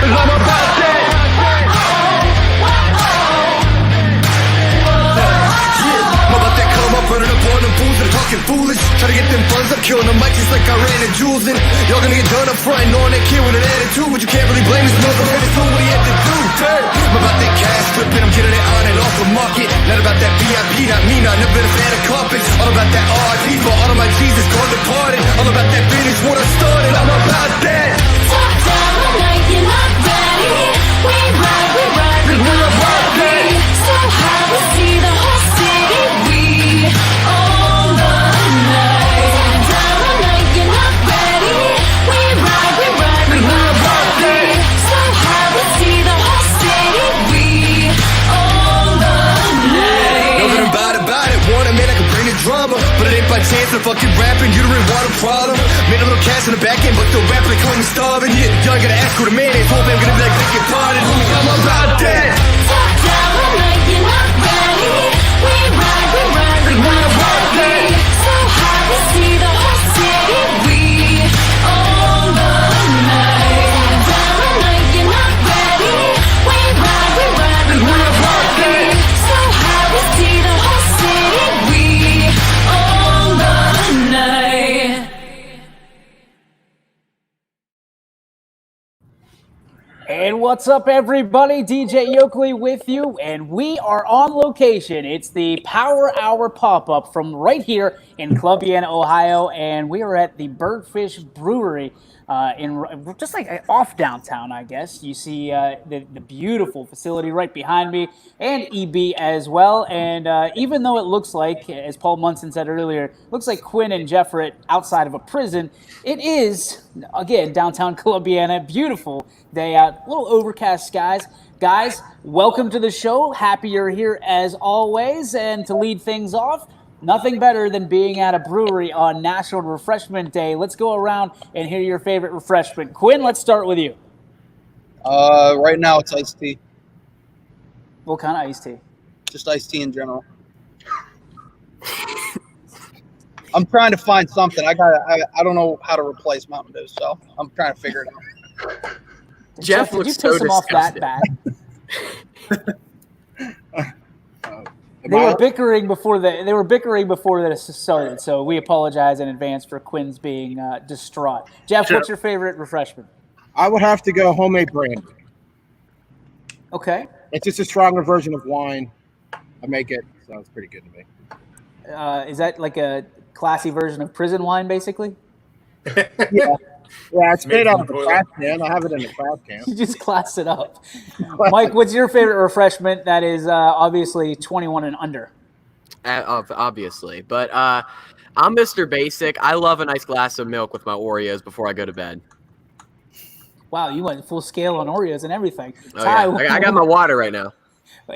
I'm about that. I'm about that come up, running up on them fools that are talking foolish. Try to get them funds up, killing the mic just like I ran the jewels in. Y'all gonna get done up front and on that kid with an attitude, but you can't really blame this motherfucker. It's what he had to do. I'm about that cash flipping, I'm getting it on and off the market. Not about that VIP, not me, not never been a fan of carpets. All about that RIP for all of my Jesus gone departed. All about that finish what I started. I'm about that. Top down the night, you're not ready. We ride, we're about that. So high, we see the whole city. We own the night. Top down the night, you're not ready. We ride, we're about that. So high, we see the whole city. We own the night. Know that I'm about it. Want a man I can bring the drama, but it ain't by chance I'm fucking rapping. You don't really want a problem. Made a little cash in the back end, but the rap like call me starving. Yeah, y'all gotta ask who the man is. Hope I'm gonna be like, beg your pardon. Homie, I'm about that. Top down the night, you're not ready. We ride, we're about that. So high, we see the whole city. We own the night. Top down the night, you're not ready. We ride, we're about that. So high, we see the whole city. We own the night. And what's up, everybody? DJ Yoakley with you, and we are on location. It's the Power Hour pop-up from right here in Columbiana, Ohio, and we are at the Birdfish Brewery in just like off downtown, I guess. You see the beautiful facility right behind me, and EB as well. And even though it looks like, as Paul Munson said earlier, looks like Quinn and Jeff are outside of a prison, it is, again, downtown Columbiana. Beautiful day out, a little overcast skies. Guys, welcome to the show. Happy you're here as always. And to lead things off, nothing better than being at a brewery on National Refreshment Day. Let's go around and hear your favorite refreshment. Quinn, let's start with you. Right now it's iced tea. What kind of iced tea? Just iced tea in general. I'm trying to find something. I don't know how to replace Mountain Dew, so I'm trying to figure it out. Jeff did you looks piss so him off that disgusted. bad? They were bickering before this started, so we apologize in advance for Quinn's being distraught. Jeff, what's your favorite refreshment? I would have to go homemade brandy. Okay. It's just a stronger version of wine. I make it, so it's pretty good to me. Is that like a classy version of prison wine, basically? Yeah, it's made out of a trash can. I have it in a trash can. You just class it up. Mike, what's your favorite refreshment that is obviously 21 and under? Obviously. But I'm Mr. Basic. I love a nice glass of milk with my Oreos before I go to bed. Wow, you went full scale on Oreos and everything. Oh, Ty, yeah. I got my water right now.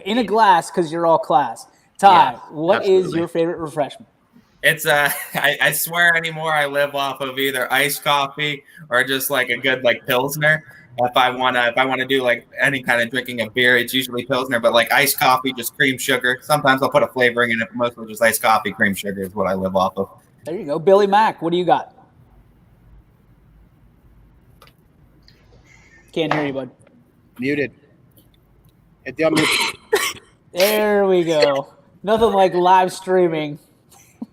In a glass because you're all class. Ty, Yeah, what is absolutely. your favorite refreshment? It's I swear anymore I live off of either iced coffee or just like a good like Pilsner. If I wanna do like any kind of drinking of beer, it's usually Pilsner, but like iced coffee, just cream sugar. Sometimes I'll put a flavoring in it, but mostly just iced coffee, cream sugar is what I live off of. There you go. Billy Mack, what do you got? Can't hear you, bud. Muted. Hit the unmute. There we go. Nothing like live streaming.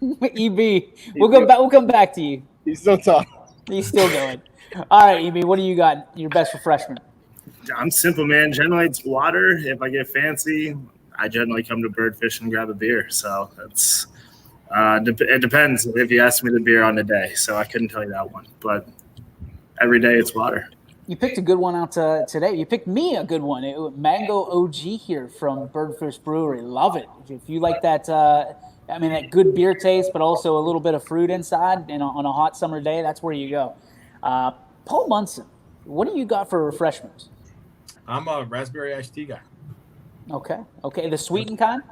EB, we'll come back to you. He's still talking. He's still going. All right, EB, what do you got? Your best refreshment? I'm simple, man. Generally, it's water. If I get fancy, I generally come to Birdfish and grab a beer. So it's it depends if you ask me the beer on the day. So I couldn't tell you that one, but every day it's water. You picked a good one out today. You picked me a good one. Mango OG here from Birdfish Brewery. Love it. If you like that, that good beer taste, but also a little bit of fruit inside and on a hot summer day, that's where you go. Paul Munson, what do you got for refreshments? I'm a raspberry iced tea guy. Okay. The sweetened kind?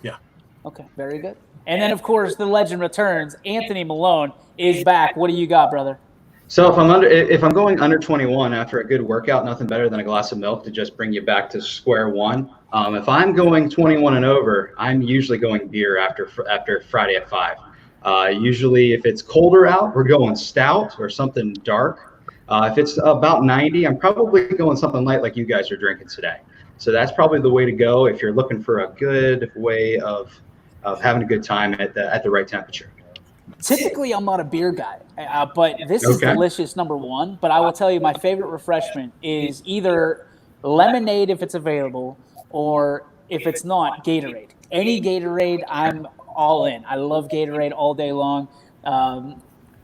Yeah. Okay, very good. And then, of course, the legend returns. Anthony Malone is back. What do you got, brother? So if I'm going under 21 after a good workout, nothing better than a glass of milk to just bring you back to square one. If I'm going 21 and over, I'm usually going beer after Friday at 5. Usually, if it's colder out, we're going stout or something dark. If it's about 90, I'm probably going something light like you guys are drinking today. So that's probably the way to go if you're looking for a good way of having a good time at the right temperature. Typically, I'm not a beer guy, but this is Okay. delicious, number one. But I will tell you, my favorite refreshment is either lemonade if it's available, or if it's not, Gatorade. Any Gatorade, I'm all in. I love Gatorade all day long.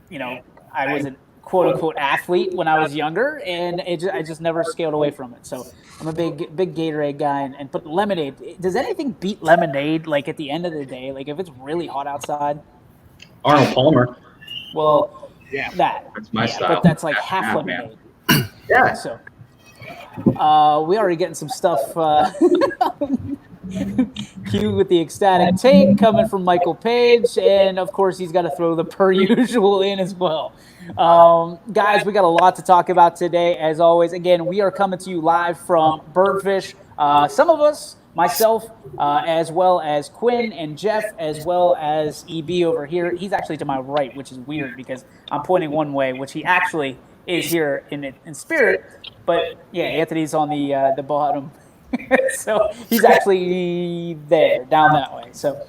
You know, I was a quote unquote athlete when I was younger, and I just never scaled away from it. So I'm a big Gatorade guy, and put lemonade. Does anything beat lemonade? Like at the end of the day, like if it's really hot outside. Arnold Palmer. Well, Yeah. That's my style. but that's like half Half, lemonade. Yeah. So, we already getting some stuff. Cue with the ecstatic take coming from Michael Page, and of course he's got to throw the per usual in as well. Guys, we got a lot to talk about today. As always, again, we are coming to you live from Birdfish. Some of us, myself, as well as Quinn and Jeff, as well as EB over here. He's actually to my right, which is weird because I'm pointing one way, which he actually is here in spirit. But yeah, Anthony's on the bottom. So he's actually there, down that way. So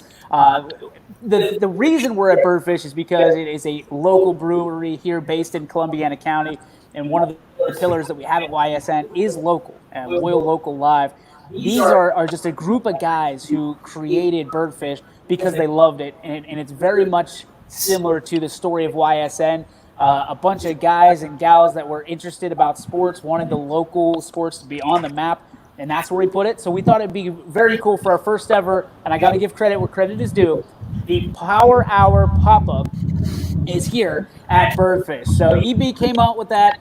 the reason we're at Birdfish is because it is a local brewery here based in Columbiana County, and one of the pillars that we have at YSN is local, Loyal Local Live. These are just a group of guys who created Birdfish because they loved it, and it's very much similar to the story of YSN. A bunch of guys and gals that were interested about sports, wanted the local sports to be on the map, and that's where we put it. So we thought it'd be very cool for our first ever, and I got to give credit where credit is due, the Power Hour pop-up is here at Birdfish. So EB came out with that.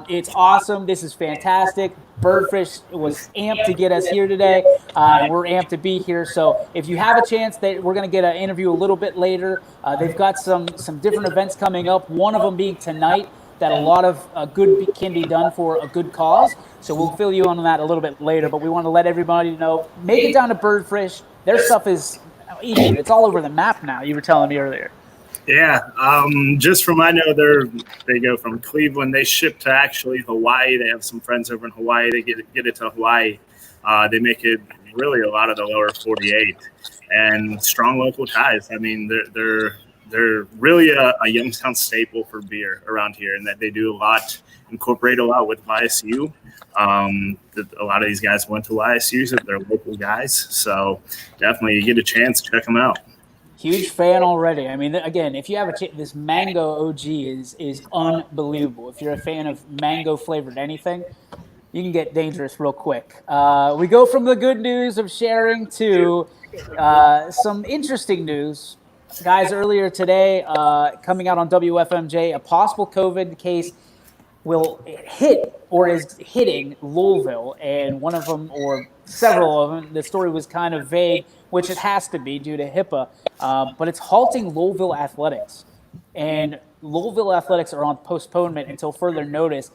It's awesome. This is fantastic. Birdfish was amped to get us here today, and we're amped to be here. So if you have a chance, we're going to get an interview a little bit later. They've got some different events coming up, one of them being tonight, that a lot of good can be done for a good cause. So we'll fill you on that a little bit later, but we want to let everybody know, make it down to Birdfish. Their stuff is, it's all over the map now, you were telling me earlier. Yeah, just from I know they go from Cleveland. They ship to actually Hawaii. They have some friends over in Hawaii. They get it to Hawaii. They make it really a lot of the lower 48, and strong local ties. I mean, they're really a Youngstown staple for beer around here, and that they do incorporate a lot with YSU. A lot of these guys went to YSU, so they're local guys. So definitely, you get a chance, check them out. Huge fan already. I mean, again, if you have this mango OG is unbelievable. If you're a fan of mango flavored anything, you can get dangerous real quick. We go from the good news of sharing to some interesting news. Guys, earlier today, coming out on WFMJ, a possible COVID case will hit or is hitting Louisville, and one of them, or several of them, the story was kind of vague, which it has to be due to HIPAA, but it's halting Louisville athletics. And Louisville athletics are on postponement until further notice.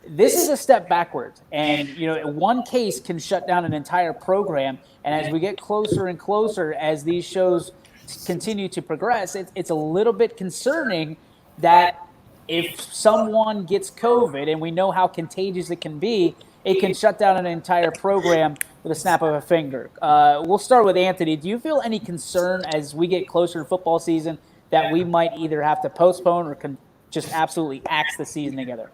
This is a step backwards, and one case can shut down an entire program, and as we get closer and closer, as these shows continue to progress, it's a little bit concerning that if someone gets COVID, and we know how contagious it can be, it can shut down an entire program with a snap of a finger. We'll start with Anthony. Do you feel any concern as we get closer to football season that we might either have to postpone or can just absolutely axe the season together?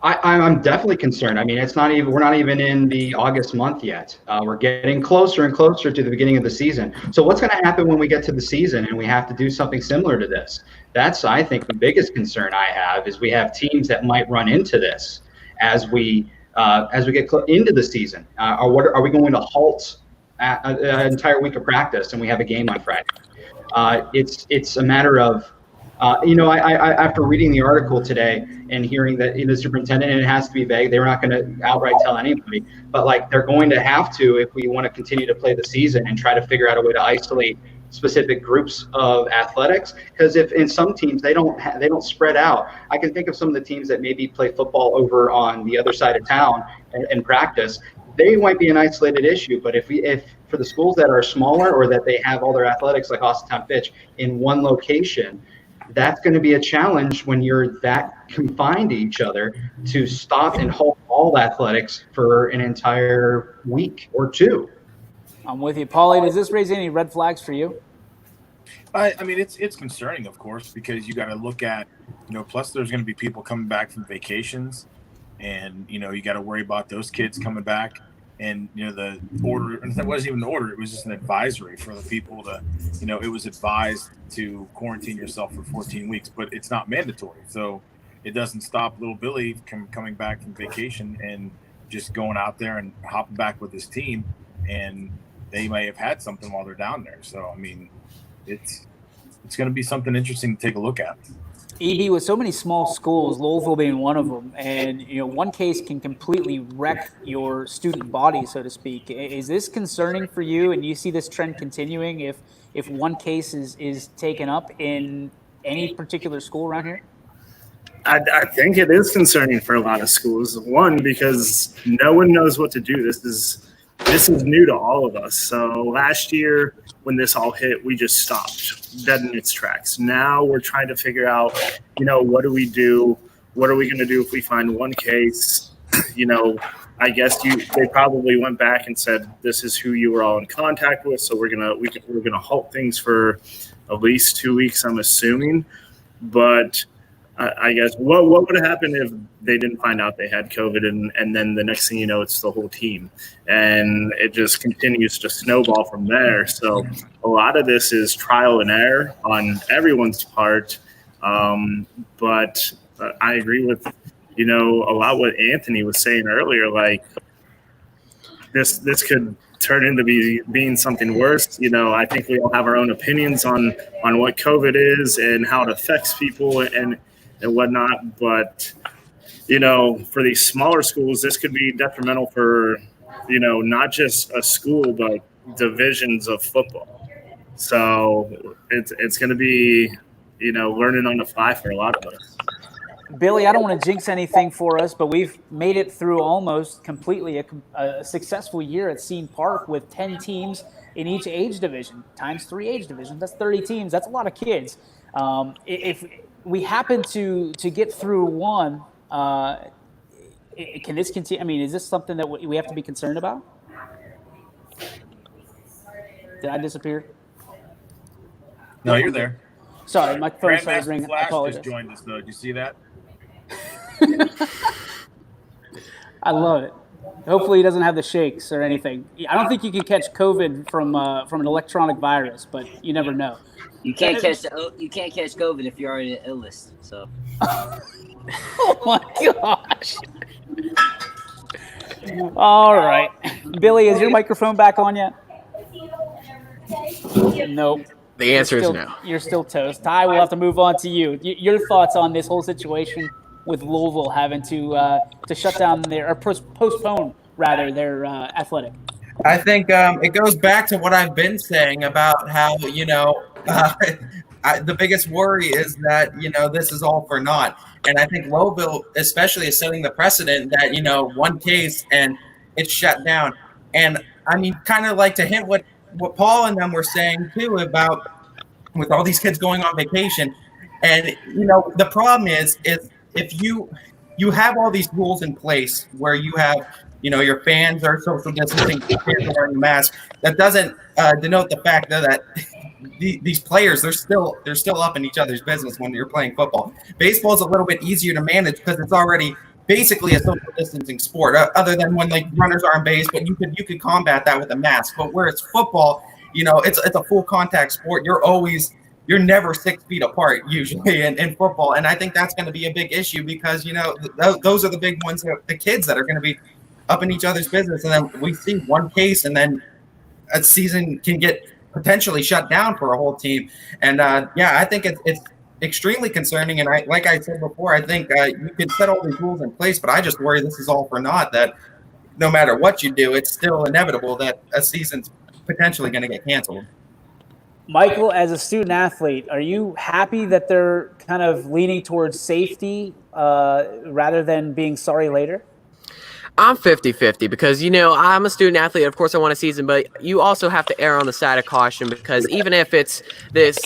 I'm definitely concerned. I mean, we're not even in the August month yet. We're getting closer and closer to the beginning of the season. So what's going to happen when we get to the season and we have to do something similar to this? That's, I think, the biggest concern I have is we have teams that might run into this as we get into the season. Are we going to halt an entire week of practice and we have a game on Friday? It's a matter of I after reading the article today and hearing that the superintendent, and it has to be vague, they're not going to outright tell anybody, but they're going to have to if we want to continue to play the season and try to figure out a way to isolate specific groups of athletics. Because if in some teams they don't spread out, I can think of some of the teams that maybe play football over on the other side of town and practice. They might be an isolated issue, but if for the schools that are smaller or that they have all their athletics like Austintown Fitch in one location, that's going to be a challenge when you're that confined to each other to stop and hold all athletics for an entire week or two. I'm with you, Paulie. Does this raise any red flags for you? I mean, it's concerning, of course, because you got to look at, plus there's going to be people coming back from vacations, and you got to worry about those kids coming back, and the order. And that wasn't even an order; it was just an advisory for the people to, it was advised to quarantine yourself for 14 weeks, but it's not mandatory, so it doesn't stop little Billy coming back from vacation and just going out there and hopping back with his team, and they may have had something while they're down there. So I mean, it's going to be something interesting to take a look at. EB, with so many small schools, Louisville being one of them, and one case can completely wreck your student body, so to speak. Is this concerning for you? And you see this trend continuing if one case is taken up in any particular school around here? I think it is concerning for a lot of schools. One, because no one knows what to do. This is new to all of us. So last year when this all hit, we just stopped dead in its tracks. Now we're trying to figure out, what do we do? What are we going to do if we find one case? I guess they probably went back and said, this is who you were all in contact with. So we're gonna halt things for at least 2 weeks, I'm assuming. But I guess what would happen if they didn't find out they had COVID and then the next thing you know, it's the whole team, and it just continues to snowball from there. So a lot of this is trial and error on everyone's part. But I agree with, a lot what Anthony was saying earlier, like this could turn into being something worse. I think we all have our own opinions on what COVID is and how it affects people and whatnot. But, for these smaller schools, this could be detrimental for, not just a school, but divisions of football. So it's going to be, learning on the fly for a lot of us. Billy, I don't want to jinx anything for us, but we've made it through almost completely a successful year at Scene Park with 10 teams in each age division, times 3 age divisions. That's 30 teams. That's a lot of kids. If we happen to get through one, can this continue? I mean, is this something that we have to be concerned about? Did I disappear? No, you're there. Sorry, my phone started Grandmaster ringing. I Flash apologize. just joined us, though. Did you see that? I love it. Hopefully he doesn't have the shakes or anything. I don't think you can catch COVID from an electronic virus, but you never know. You can't catch COVID if you're already an ill list. So. Oh my gosh. All right. Billy, is your microphone back on yet? Nope. The answer is no. You're still toast. Ty, we'll have to move on to you. Your thoughts on this whole situation with Louisville having to shut down or postpone rather their athletic? I think it goes back to what I've been saying about how the biggest worry is that this is all for naught, and I think Louisville especially is setting the precedent that one case and it's shut down. And I mean, kind of like to hint what Paul and them were saying too about with all these kids going on vacation. And the problem is if you have all these rules in place where you have your fans are social distancing, kids are wearing masks, that doesn't denote the fact that these players they're still up in each other's business when you're playing football. Baseball is a little bit easier to manage because it's already basically a social distancing sport, other than when like runners are on base, but you could combat that with a mask. But where it's football, it's a full contact sport. You're never 6 feet apart usually in football, and I think that's going to be a big issue because those are the big ones, the kids that are going to be up in each other's business, and then we see one case, and then a season can get potentially shut down for a whole team. And I think it's extremely concerning. And like I said before, I think you can set all these rules in place, but I just worry this is all for naught, that no matter what you do, it's still inevitable that a season's potentially going to get canceled. Michael, as a student athlete, are you happy that they're kind of leaning towards safety rather than being sorry later? I'm 50-50 because, I'm a student athlete. Of course, I want a season, but you also have to err on the side of caution because even if it's this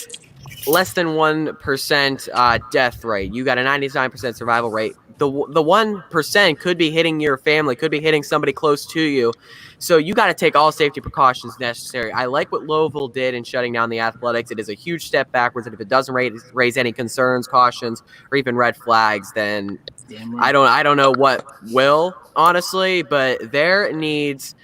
less than 1% death rate. You got a 99% survival rate. The 1% could be hitting your family, could be hitting somebody close to you. So you got to take all safety precautions necessary. I like what Louisville did in shutting down the athletics. It is a huge step backwards, and if it doesn't raise any concerns, cautions, or even red flags, then I don't know what will, honestly. But there needs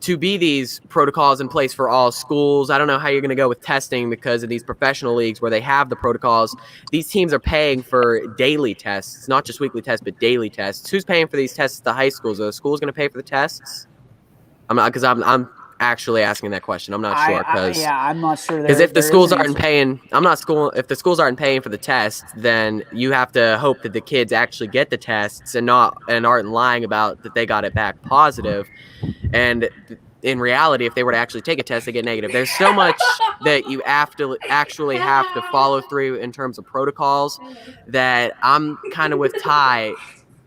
to be these protocols in place for all schools. I don't know how you're going to go with testing because of these professional leagues where they have the protocols. These teams are paying for daily tests, not just weekly tests, but daily tests. Who's paying for these tests at the high schools? Are the schools going to pay for the tests? I'm actually asking that question. I'm not sure I'm not sure. Because if the schools aren't paying, if the schools aren't paying for the tests, then you have to hope that the kids actually get the tests and aren't lying about that they got it back positive. And in reality, if they were to actually take a test, they get negative. There's so much that you actually have to follow through in terms of protocols that I'm kind of with Ty.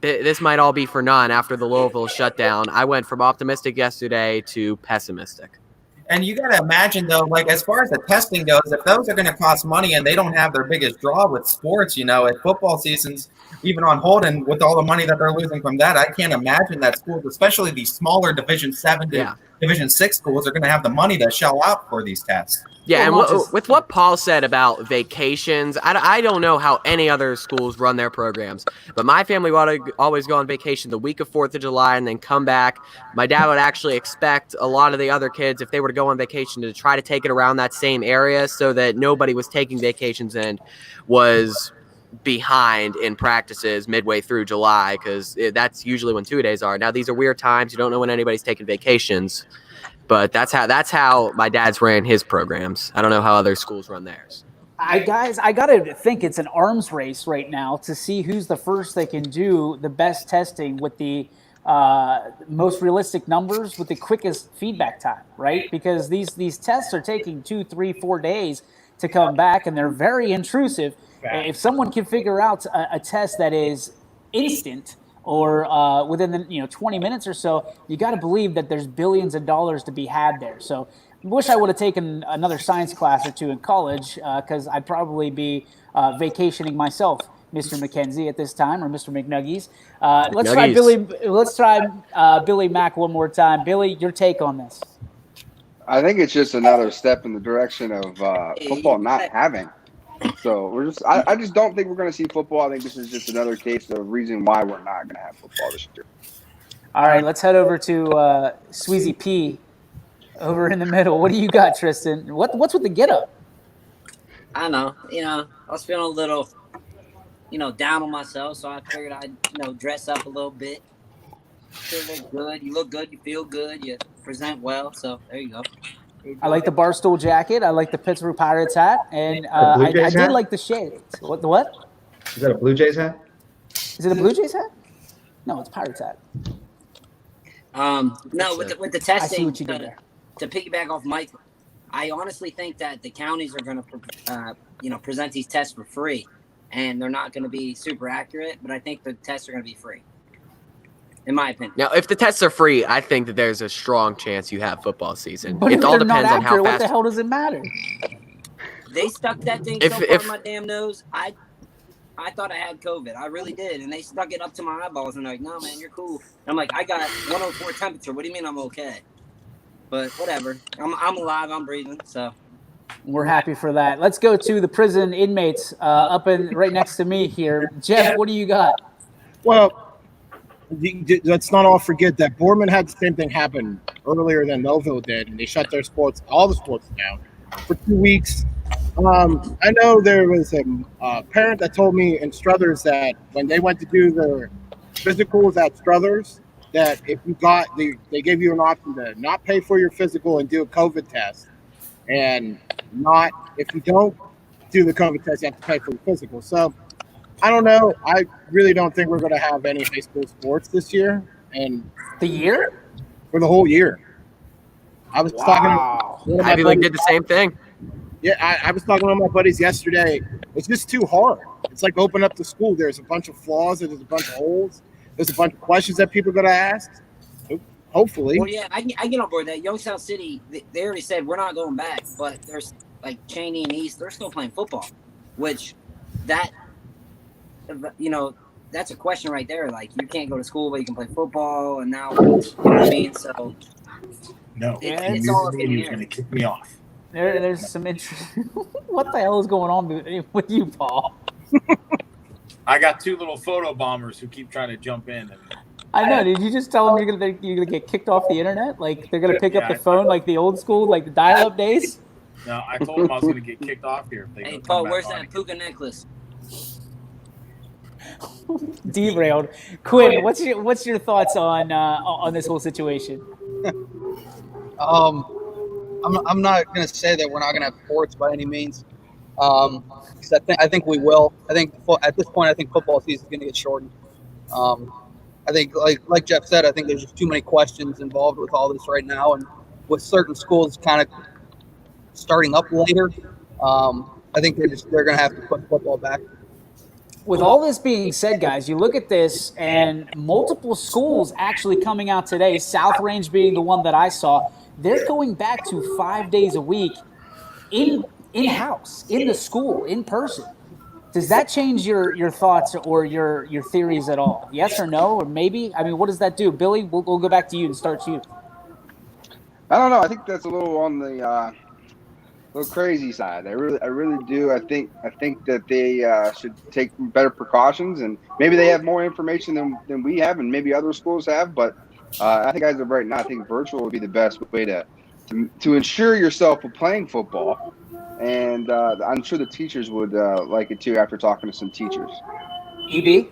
This might all be for none after the Louisville shutdown. I went from optimistic yesterday to pessimistic. And you got to imagine, though, like as far as the testing goes, if those are going to cost money and they don't have their biggest draw with sports, if football season's even on hold and with all the money that they're losing from that, I can't imagine that schools, especially these smaller Division 7 to Division 6 schools, are going to have the money to shell out for these tests. Yeah, and with what Paul said about vacations, I don't know how any other schools run their programs, but my family would always go on vacation the week of 4th of July and then come back. My dad would actually expect a lot of the other kids, if they were to go on vacation, to try to take it around that same area so that nobody was taking vacations and was behind in practices midway through July, because that's usually when 2-a-days are. Now, these are weird times. You don't know when anybody's taking vacations. But that's how my dad's ran his programs. I don't know how other schools run theirs. I gotta think it's an arms race right now to see who's the first that can do the best testing with the most realistic numbers with the quickest feedback time, right? Because these tests are taking 2, 3, 4 days to come back, and they're very intrusive. If someone can figure out a test that is instant, or within the 20 minutes or so, you got to believe that there's billions of dollars to be had there. So I wish I would have taken another science class or two in college, because I'd probably be vacationing myself, Mr. McKenzie, at this time, or Mr. McNuggies. Let's try Billy Mack one more time. Billy, your take on this? I think it's just another step in the direction of football not having. So I just don't think we're going to see football. I think this is just another case of reason why we're not going to have football this year. All right, let's head over to Sweezy P over in the middle. What do you got, Tristan? What's with the get-up? I don't know. I was feeling a little, down on myself, so I figured I'd, dress up a little bit. Look good. You look good. You feel good. You present well. So there you go. I like the Barstool jacket. I like the Pittsburgh Pirates hat, and I did like the shades. What? Is that a Blue Jays hat? Is it a Blue Jays hat? No, it's Pirates hat. No, with the testing. I see what you did there. To piggyback off Mike, I honestly think that the counties are going to, present these tests for free, and they're not going to be super accurate. But I think the tests are going to be free, in my opinion. Now, if the tests are free, I think that there's a strong chance you have football season. But it all depends on how fast. What the hell does it matter? They stuck that thing so far in my damn nose. I thought I had COVID. I really did. And they stuck it up to my eyeballs and they're like, no, man, you're cool. And I'm like, I got 104 temperature. What do you mean I'm okay? But whatever. I'm alive. I'm breathing. So we're happy for that. Let's go to the prison inmates right next to me here. Jeff, what do you got? Well, let's not all forget that Boardman had the same thing happen earlier than Louisville did, and they shut their all the sports down for 2 weeks. I know there was a parent that told me in Struthers that when they went to do their physicals at Struthers, that if you they gave you an option to not pay for your physical and do a COVID test, and if you don't do the COVID test, you have to pay for your physical. So I don't know. I really don't think we're going to have any high school sports this year. And the year? For the whole year. I was talking to Ivy League did the same thing. Yeah, I was talking to my buddies yesterday. It's just too hard. It's like open up the school. There's a bunch of flaws. There's a bunch of holes. There's a bunch of questions that people are going to ask. Hopefully. Well, yeah, I get on board that. Youngstown City, they already said we're not going back, but like Cheney and East, they're still playing football, which that, you know, that's a question right there. Like, you can't go to school, but you can play football, and now, you know what I mean? So, No, it's all up in he the was air. going to kick me off. There's some interest. What the hell is going on with you, Paul? I got two little photo bombers who keep trying to jump in. And I know. Did you just tell them you're gonna get kicked off the internet? Like they're gonna pick up the phone like the old school, like the dial-up days? no, I told them I was going to get kicked off here if they Hey, don't Paul, come back where's on that again. puka necklace? Derailed. Quinn, what's your thoughts on this whole situation? I'm not going to say that we're not going to have sports by any means. 'Cause I think we will. I think at this point, I think football season is going to get shortened. I think, like Jeff said, I think there's just too many questions involved with all this right now, and with certain schools kind of starting up later, I think they're going to have to put football back. With all this being said, guys, you look at this and multiple schools actually coming out today, South Range being the one that I saw, they're going back to 5 days a week in-house, in the school, in person. Does that change your thoughts or your theories at all? Yes or no, or maybe? I mean, what does that do? Billy, we'll go back to you and start you. I don't know. I think that's a little on the little crazy side. I really do. I think that they should take better precautions, and maybe they have more information than we have, and maybe other schools have. But I think as of right now, I think virtual would be the best way to ensure yourself of playing football. And I'm sure the teachers would like it too after talking to some teachers. EB?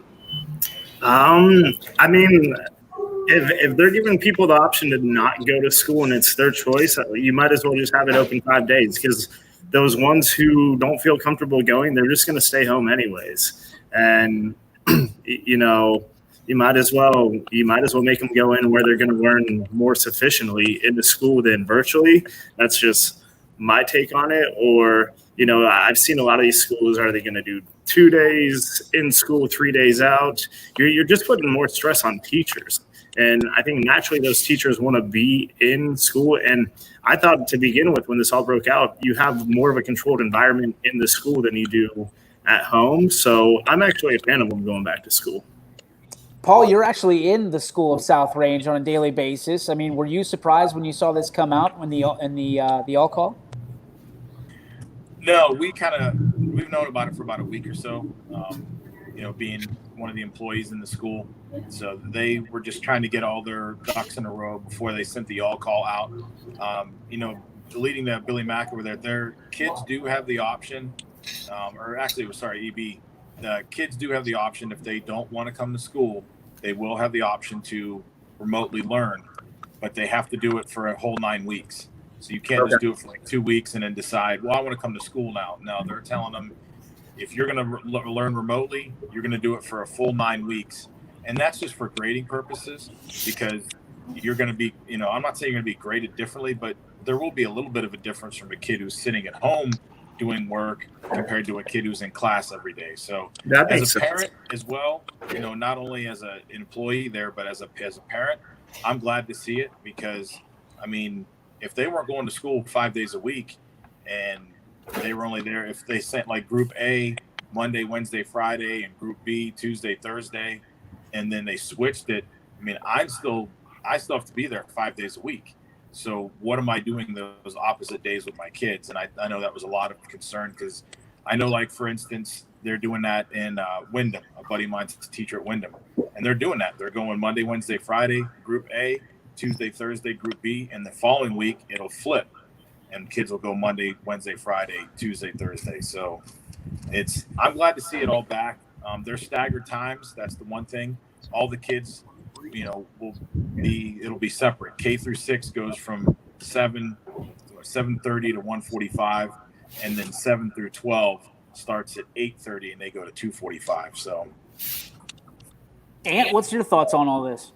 I mean, if they're giving people the option to not go to school and it's their choice, you might as well just have it open 5 days, because those ones who don't feel comfortable going, they're just going to stay home anyways. And you know, you might as well make them go in where they're going to learn more sufficiently in the school than virtually. That's just my take on it. Or, you know, I've seen a lot of these schools, are they going to do 2 days in school, 3 days out? You're just putting more stress on teachers. And I think naturally those teachers want to be in school. And I thought to begin with, when this all broke out, you have more of a controlled environment in the school than you do at home. So I'm actually a fan of them going back to school. Paul, you're actually in the school of South Range on a daily basis. I mean, were you surprised when you saw this come out when the all call? No, we've known about it for about a week or so. You know, being one of the employees in the school, so they were just trying to get all their ducks in a row before they sent the all call out. You know, leading to Billy Mack over there, their kids do have the option, EB. The kids do have the option, if they don't want to come to school, they will have the option to remotely learn, but they have to do it for a whole 9 weeks. So you can't just do it for like 2 weeks and then decide, well, I want to come to school now. No, they're telling them, if you're going to learn remotely, you're going to do it for a full 9 weeks. And that's just for grading purposes, because you're going to be, you know, I'm not saying you're going to be graded differently, but there will be a little bit of a difference from a kid who's sitting at home doing work compared to a kid who's in class every day. So as a parent as well, you know, not only as an employee there, but as a parent, I'm glad to see it, because, I mean, if they weren't going to school 5 days a week and they were only there, if they sent like group A Monday, Wednesday, Friday, and group B Tuesday, Thursday, and then they switched it, I mean, I still have to be there 5 days a week. So what am I doing those opposite days with my kids? And I know that was a lot of concern, because I know, like, for instance, they're doing that in Wyndham. A buddy of mine's a teacher at Wyndham, and they're doing that. They're going Monday, Wednesday, Friday, group A, Tuesday, Thursday, group B, and the following week it'll flip, and kids will go Monday, Wednesday, Friday, Tuesday, Thursday. So I'm glad to see it all back. They're staggered times. That's the one thing. All the kids, you know, it'll be separate. K through 6 goes from 7:30 to 1:45, and then 7 through 12 starts at 8:30 and they go to 2:45. So, Ant, what's your thoughts on all this?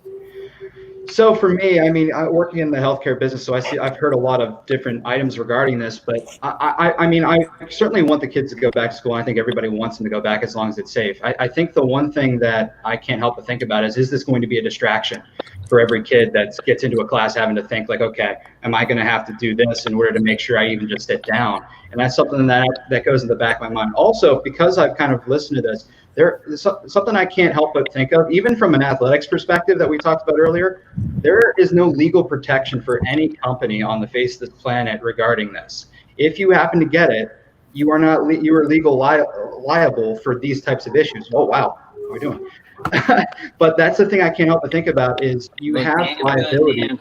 So for me, I mean, working in the healthcare business, so I've heard a lot of different items regarding this, but I mean, I certainly want the kids to go back to school. I think everybody wants them to go back as long as it's safe. I think the one thing that I can't help but think about is this going to be a distraction for every kid that gets into a class having to think like, okay, am I going to have to do this in order to make sure I even just sit down? And that's something that goes in the back of my mind. Also, because I've kind of listened to this, there's something I can't help but think of, even from an athletics perspective that we talked about earlier. There is no legal protection for any company on the face of this planet regarding this. If you happen to get it, you are legal liable for these types of issues. Oh wow, what are we doing? But that's the thing I can't help but think about is you have liability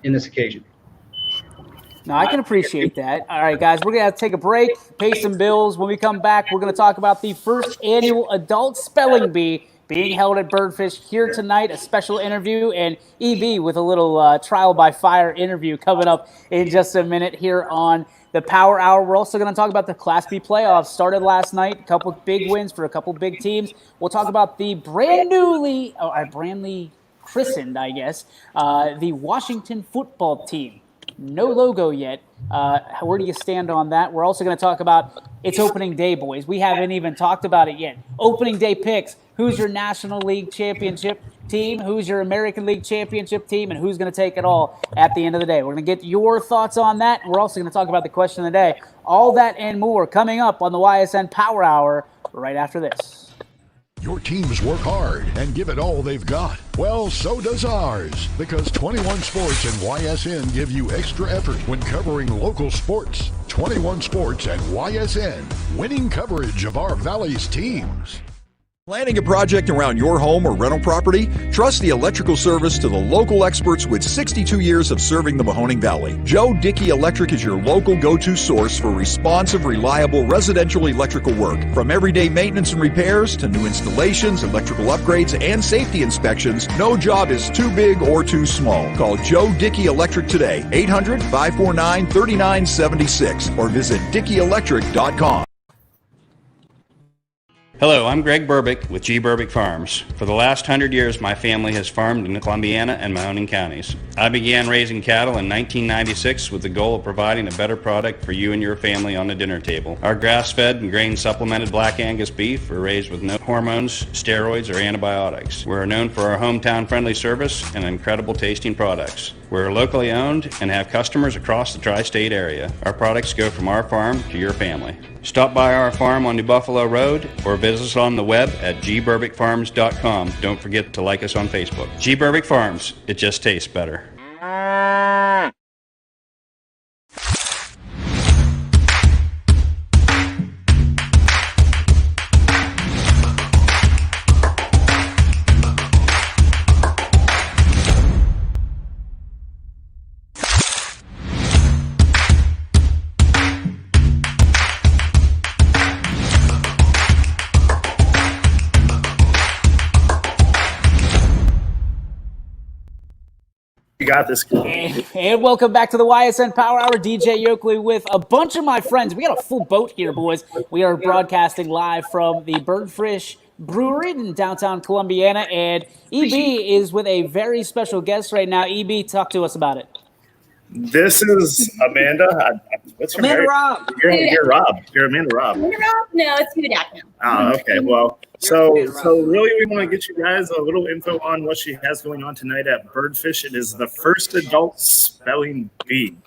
in this occasion. No, I can appreciate that. All right, guys, we're going to take a break, pay some bills. When we come back, we're going to talk about the first annual Adult Spelling Bee being held at Birdfish here tonight, a special interview, and EB with a little trial by fire interview coming up in just a minute here on the Power Hour. We're also going to talk about the Class B playoffs. Started last night, a couple big wins for a couple big teams. We'll talk about the brandly christened, I guess, the Washington football team. No logo yet. Where do you stand on that? We're also going to talk about it's opening day, boys. We haven't even talked about it yet. Opening day picks. Who's your National League Championship team? Who's your American League Championship team? And who's going to take it all at the end of the day? We're going to get your thoughts on that. We're also going to talk about the question of the day. All that and more coming up on the YSN Power Hour right after this. Your teams work hard and give it all they've got. Well, so does ours, because 21 Sports and YSN give you extra effort when covering local sports. 21 Sports and YSN, winning coverage of our Valley's teams. Planning a project around your home or rental property? Trust the electrical service to the local experts with 62 years of serving the Mahoning Valley. Joe Dickey Electric is your local go-to source for responsive, reliable residential electrical work. From everyday maintenance and repairs to new installations, electrical upgrades, and safety inspections, no job is too big or too small. Call Joe Dickey Electric today, 800-549-3976, or visit DickeyElectric.com. Hello, I'm Greg Burbick with G. Burbick Farms. For the last 100 years, my family has farmed in Columbiana and Mahoning counties. I began raising cattle in 1996 with the goal of providing a better product for you and your family on the dinner table. Our grass-fed and grain-supplemented Black Angus beef are raised with no hormones, steroids, or antibiotics. We're known for our hometown-friendly service and incredible tasting products. We're locally owned and have customers across the tri-state area. Our products go from our farm to your family. Stop by our farm on New Buffalo Road or visit us on the web at gburbickfarms.com. Don't forget to like us on Facebook. G. Burbick Farms, it just tastes better. You got this. And welcome back to the YSN Power Hour. DJ Yoakley with a bunch of my friends. We got a full boat here, boys. We are broadcasting live from the Birdfish Brewery in downtown Columbiana, and EB is with a very special guest right now. EB, talk to us about it. This is Amanda. What's your Amanda name? Robb. You're Rob. You're Amanda Robb. Amanda Robb? No, it's Hudak now. Oh, okay. Well, so really we want to get you guys a little info on what she has going on tonight at Birdfish. It is the first adult spelling bee.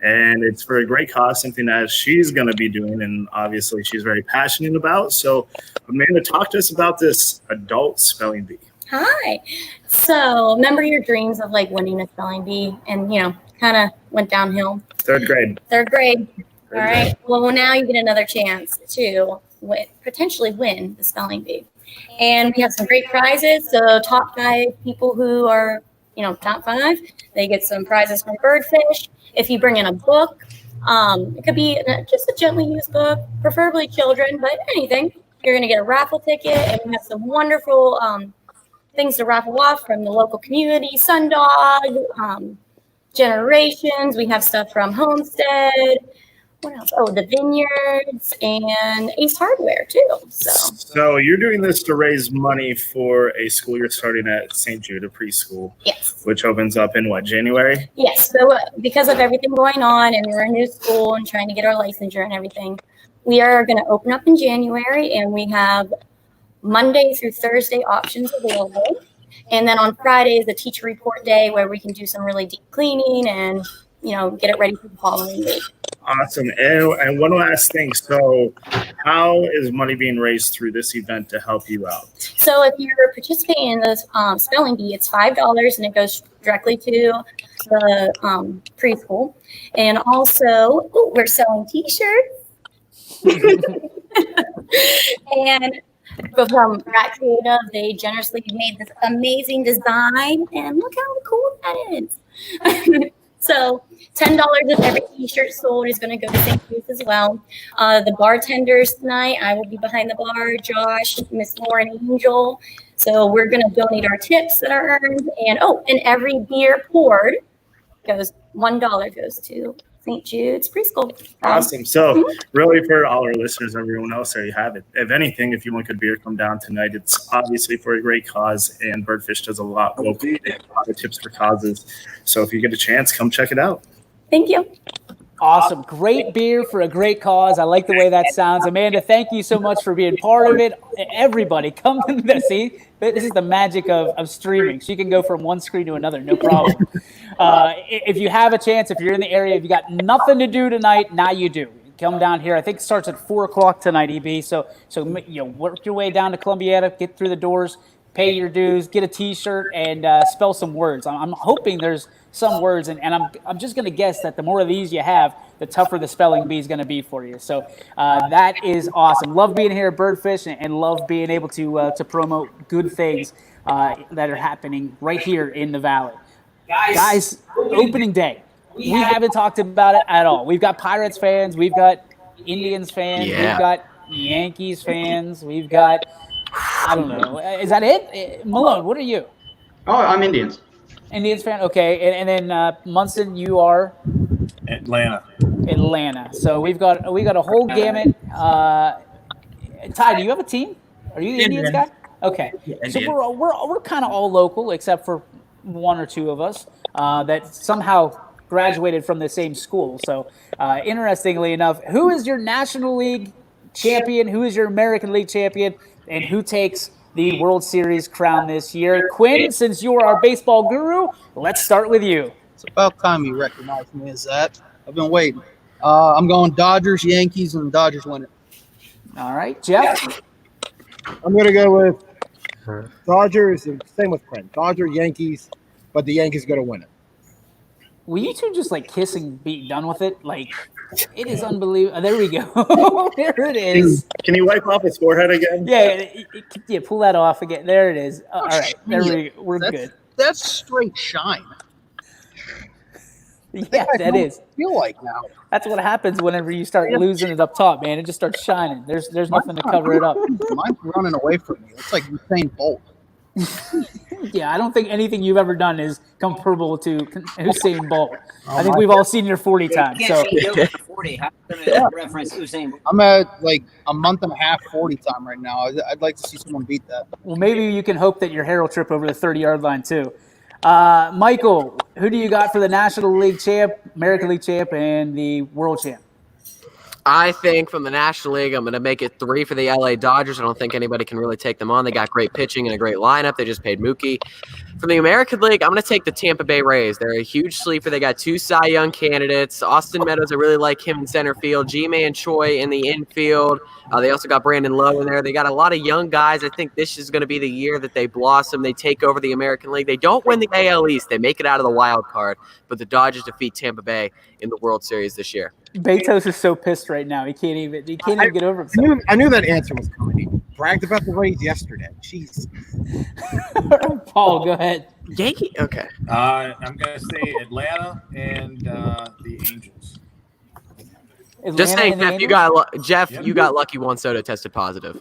And it's for a great cause, something that she's going to be doing, and obviously she's very passionate about. So, Amanda, talk to us about this adult spelling bee. Hi. So, remember your dreams of like winning a spelling bee, and kind of went downhill. Third grade. All right. Well, now you get another chance to potentially win the spelling bee, and we have some great prizes. So, top 5 people who are top 5, they get some prizes from Birdfish. If you bring in a book, it could be just a gently used book, preferably children, but anything. You're going to get a raffle ticket, and we have some wonderful things to raffle off from the local community, Sundog, Generations. We have stuff from Homestead. what else? Oh, the Vineyards and Ace Hardware too. So you're doing this to raise money for a school you're starting at St. Jude, a preschool. Yes. Which opens up in what, January? Yes. So because of everything going on and we're a new school and trying to get our licensure and everything, we are going to open up in January, and we have Monday through Thursday options available. And then on Friday is a teacher report day where we can do some really deep cleaning and, get it ready for the following week. Awesome. And one last thing. So how is money being raised through this event to help you out? So if you're participating in the spelling bee, it's $5 and it goes directly to the preschool. And also, we're selling T-shirts. And from Rat Creative, they generously made this amazing design, and look how cool that is. So $10 of every T-shirt sold is going to go to St. Jude's as well. The bartenders tonight, I will be behind the bar, Josh, Miss Lauren, Angel. So we're going to donate our tips that are earned, and every beer poured goes $1 goes to St. Jude's preschool. Awesome. So really for all our listeners, everyone else, there you have it. If anything, if you want good beer, come down tonight. It's obviously for a great cause, and Birdfish does a lot locally, a lot of tips for causes. So if you get a chance, come check it out. Thank you. Awesome. Great beer for a great cause. I like the way that sounds. Amanda, thank you so much for being part of it. Everybody, come to this. See, this is the magic of streaming. So you can go from one screen to another, no problem. If you have a chance, if you're in the area, if you got nothing to do tonight, now you do. Come down here. I think it starts at 4 o'clock tonight, EB. So work your way down to Columbiana, get through the doors, pay your dues, get a T-shirt, and spell some words. I'm hoping there's some words, and I'm just going to guess that the more of these you have, the tougher the spelling bee is going to be for you. So that is awesome. Love being here at Birdfish, and love being able to promote good things that are happening right here in the Valley. Guys, opening day. We haven't talked about it at all. We've got Pirates fans. We've got Indians fans. Yeah. We've got Yankees fans. We've got, I don't know. Is that it? Malone, what are you? Oh, I'm Indians. Indians fan? Okay. And then Munson, you are? Atlanta. So we got a whole gamut. Ty, do you have a team? Are you the Indians guy? Okay. So we're kind of all local, except for one or two of us that somehow graduated from the same school. So interestingly enough, who is your National League champion? Who is your American League champion? And who takes the World Series crown this year? Quinn, since you are our baseball guru, let's start with you. It's about time you recognize me as that. I've been waiting. I'm going Dodgers, Yankees, and Dodgers win it. All right, Jeff? I'm going to go with Dodgers, and same with Quinn. Dodgers, Yankees, but the Yankees going to win it. Will you two just kiss and be done with it? It is unbelievable. There we go. There it is. Can you wipe off his forehead again? Yeah, pull that off again. There it is. All right, there we go. We're good. That's straight shine. Yeah, that is. Feel like now. That's what happens whenever you start losing it up top, man. It just starts shining. There's nothing to cover it up. Mine's running away from me. It's like Usain Bolt. Yeah, I don't think anything you've ever done is comparable to Usain Bolt. I think we've all seen your 40 times. So 40. How can I reference Usain Bolt? I'm at a month and a half 40 time right now. I'd like to see someone beat that. Well, maybe you can hope that your hair will trip over the 30-yard line too. Michael, who do you got for the National League champ, American League champ, and the World champ? I think from the National League, I'm going to make it 3 for the LA Dodgers. I don't think anybody can really take them on. They got great pitching and a great lineup. They just paid Mookie. From the American League, I'm going to take the Tampa Bay Rays. They're a huge sleeper. They got 2 Cy Young candidates. Austin Meadows, I really like him in center field. G-Man Choi in the infield. They also got Brandon Lowe in there. They got a lot of young guys. I think this is going to be the year that they blossom. They take over the American League. They don't win the AL East. They make it out of the wild card. But the Dodgers defeat Tampa Bay in the World Series this year. Betos is so pissed right now. He can't even get over himself. I knew that answer was coming. He bragged about the Rays yesterday. Jeez. Paul, go ahead. Yankee? Okay. I'm going to say Atlanta and the Angels. Just saying, Jeff, you got lucky Juan Soto tested positive.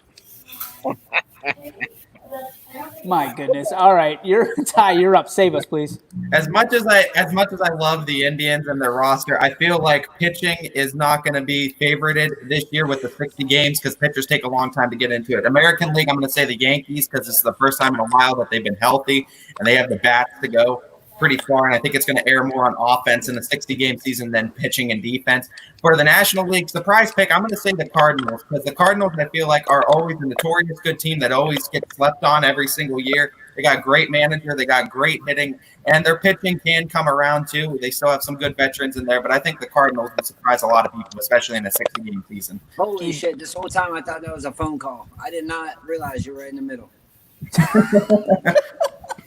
My goodness. All right, Ty. You're up. Save us, please. As much as I love the Indians and their roster, I feel like pitching is not going to be favorited this year with the 60 games because pitchers take a long time to get into it. American League, I'm going to say the Yankees because this is the first time in a while that they've been healthy and they have the bats to go pretty far, and I think it's going to err more on offense in the 60-game season than pitching and defense. For the National League surprise pick, I'm going to say the Cardinals because the Cardinals, I feel like, are always a notorious good team that always gets slept on every single year. They got great manager, they got great hitting, and their pitching can come around too. They still have some good veterans in there, but I think the Cardinals will surprise a lot of people, especially in a 60-game season. Holy shit, this whole time I thought that was a phone call. I did not realize you were right in the middle.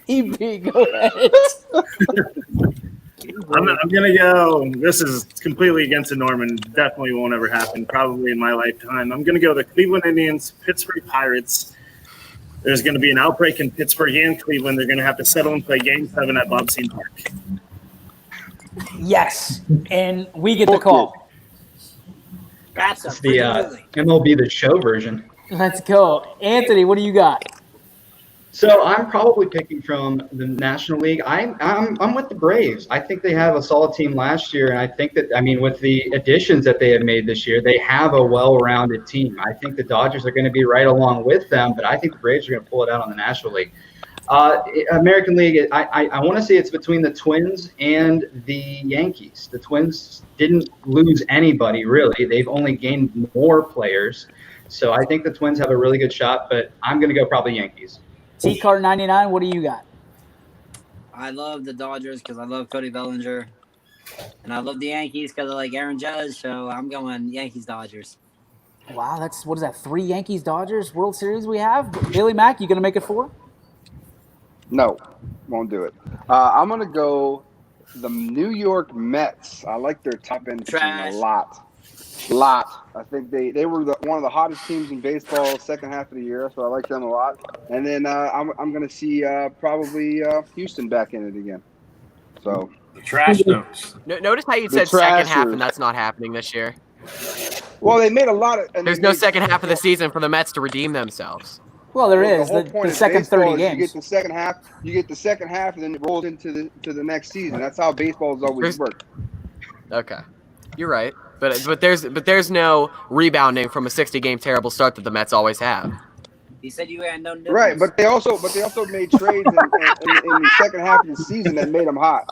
EB, go ahead. I'm going to go. This is completely against the norm and definitely won't ever happen, probably in my lifetime. I'm going to go the Cleveland Indians, Pittsburgh Pirates. There's going to be an outbreak in Pittsburgh and Cleveland. They're going to have to settle and play Game 7 at Bob Scene Park. Yes, and we get the call. That's It's the MLB The Show version. Let's go. Anthony, what do you got? So I'm probably picking from the National League. I'm with the Braves. I think they have a solid team last year, and I think that with the additions that they have made this year, they have a well-rounded team. I think the Dodgers are going to be right along with them, but I think the Braves are going to pull it out on the National League. American League, I want to say it's between the Twins and the Yankees. The Twins didn't lose anybody really; they've only gained more players. So I think the Twins have a really good shot, but I'm going to go probably Yankees. T-Card 99, what do you got? I love the Dodgers because I love Cody Bellinger. And I love the Yankees because I like Aaron Judge. So I'm going Yankees-Dodgers. Wow, what is that, 3 Yankees-Dodgers World Series we have? Billy Mack, you going to make it 4? No, won't do it. I'm going to go the New York Mets. I like their top-end team a lot. I think they were one of the hottest teams in baseball second half of the year, so I like them a lot. And then I'm going to see probably Houston back in it again. So the trash notes. Notice how you said second half, and that's not happening this year. Well, they made a lot of. There's no second half of the season for the Mets to redeem themselves. Well, there is the whole point the of second 30 games. You get the second half. You get the second half, and then it rolls into the next season. That's how baseball has always worked. Okay, you're right. But there's no rebounding from a 60-game terrible start that the Mets always have. He said you had no difference. Right, but they also made trades in the second half of the season that made them hot.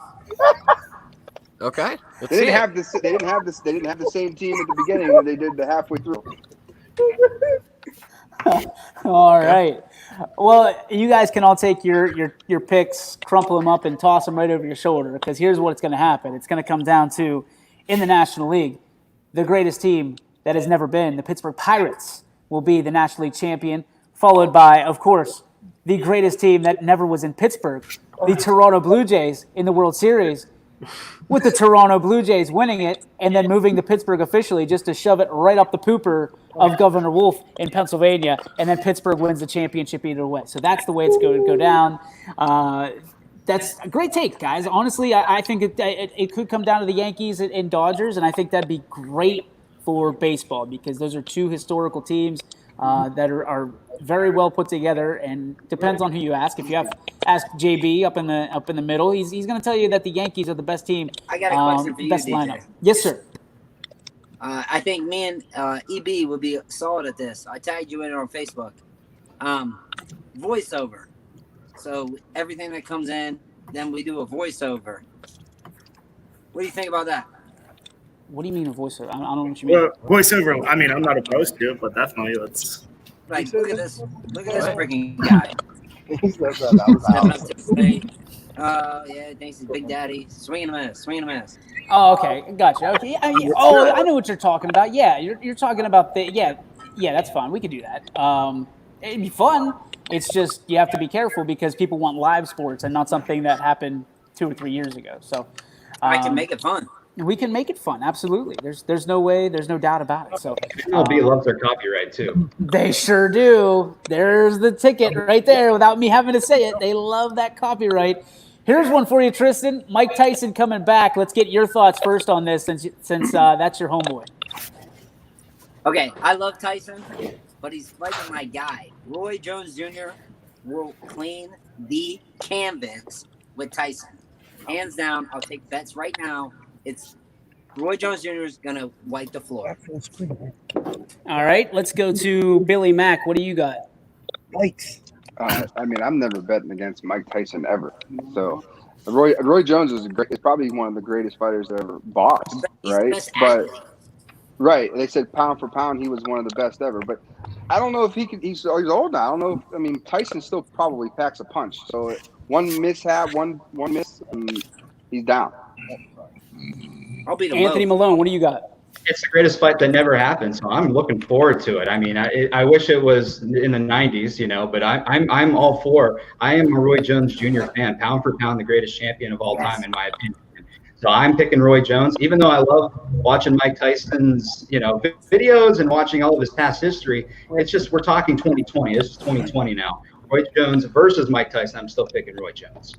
Okay, they didn't have the same team at the beginning that they did the halfway through. All right. Well, you guys can all take your picks, crumple them up, and toss them right over your shoulder because here's what's going to happen. It's going to come down to, in the National League, the greatest team that has never been, the Pittsburgh Pirates, will be the National League champion, followed by, of course, the greatest team that never was in Pittsburgh, the Toronto Blue Jays in the World Series, with the Toronto Blue Jays winning it and then moving to Pittsburgh officially just to shove it right up the pooper of Governor Wolf in Pennsylvania, and then Pittsburgh wins the championship either way. So that's the way it's going to go down. That's a great take, guys. Honestly, I think it could come down to the Yankees and Dodgers, and I think that'd be great for baseball because those are 2 historical teams that are very well put together. And depends on who you ask. If you ask JB up in the middle, he's going to tell you that the Yankees are the best team. I got a question for you, best DJ. lineup. Yes, sir. I think me and EB would be solid at this. I tagged you in it on Facebook. Voiceover. So everything that comes in, then we do a voiceover. What do you think about that? What do you mean a voiceover? I don't know what you mean. Well, voiceover, I mean, I'm not opposed to it, but definitely let's. Like, look at this freaking guy. Yeah, thanks, Big Daddy. Swinging a miss. Oh, okay, gotcha. Okay, I know what you're talking about. Yeah, you're talking about yeah. That's fine. We could do that. It'd be fun. It's just you have to be careful because people want live sports and not something that happened 2 or 3 years ago. So I can make it fun. We can make it fun. Absolutely. There's no doubt about it. So MLB loves their copyright too. They sure do. There's the ticket right there without me having to say it. They love that copyright. Here's one for you, Tristan. Mike Tyson coming back. Let's get your thoughts first on this since that's your homeboy. Okay, I love Tyson, but he's fighting my guy, Roy Jones Jr. will clean the canvas with Tyson. Hands down, I'll take bets right now. It's Roy Jones Jr. is going to wipe the floor. All right, let's go to Billy Mack. What do you got? Yikes. I mean, I'm never betting against Mike Tyson ever. So Roy Jones is probably one of the greatest fighters that ever boxed, right? But right, they said pound for pound, he was one of the best ever. But I don't know if he could. He's old now. I don't know. Tyson still probably packs a punch. So one mishap, one miss, and he's down. I'll beat him. Anthony Malone, what do you got? It's the greatest fight that never happened, so I'm looking forward to it. I mean, I wish it was in the 90s, but I'm all for. I am a Roy Jones Jr. fan, pound for pound, the greatest champion of all time, in my opinion. So I'm picking Roy Jones, even though I love watching Mike Tyson's, videos and watching all of his past history. It's just we're talking 2020. This is 2020 now. Roy Jones versus Mike Tyson. I'm still picking Roy Jones.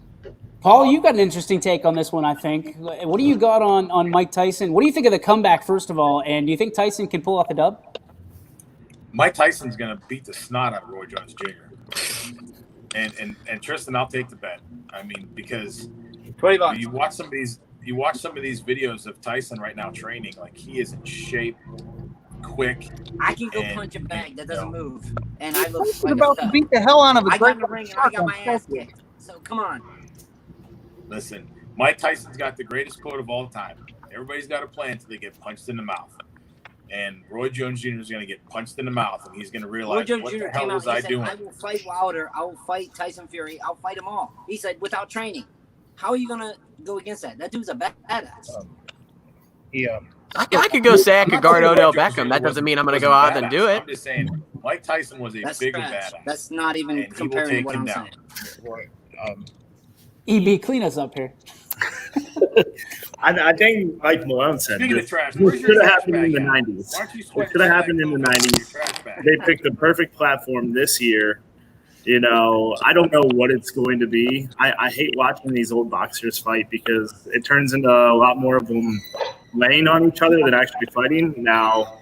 Paul, you got an interesting take on this one, I think. What do you got on Mike Tyson? What do you think of the comeback, first of all? And do you think Tyson can pull off the dub? Mike Tyson's going to beat the snot out of Roy Jones Jr. And Tristan, I'll take the bet. I mean, because $20. You watch some of these videos of Tyson right now training, like he is in shape, quick. I can go punch a bag that doesn't move, and I look He's like about to beat the hell out of a I great got in the ring and I got my ass kicked. So come on. Listen, Mike Tyson's got the greatest quote of all time. Everybody's got a plan until they get punched in the mouth. And Roy Jones Jr. is going to get punched in the mouth, and he's going to realize, what the hell was I doing? I will fight Wilder. I will fight Tyson Fury. I'll fight them all. He said, without training. How are you going to go against that? That dude's a badass. I could go say I could guard Odell Beckham. That doesn't mean I'm going to go out and do it. I'm just saying, Mike Tyson was a bigger badass. That's not even comparing to what I'm saying. EB, clean us up here. I think, like Malone said, Speaking of trash, this where's your should have trash happened in bag the at? 90s. Why don't you It sweat should have your happened in the bag 90s. They picked the perfect platform this year. I don't know what it's going to be. I hate watching these old boxers fight because it turns into a lot more of them laying on each other than actually fighting. Now,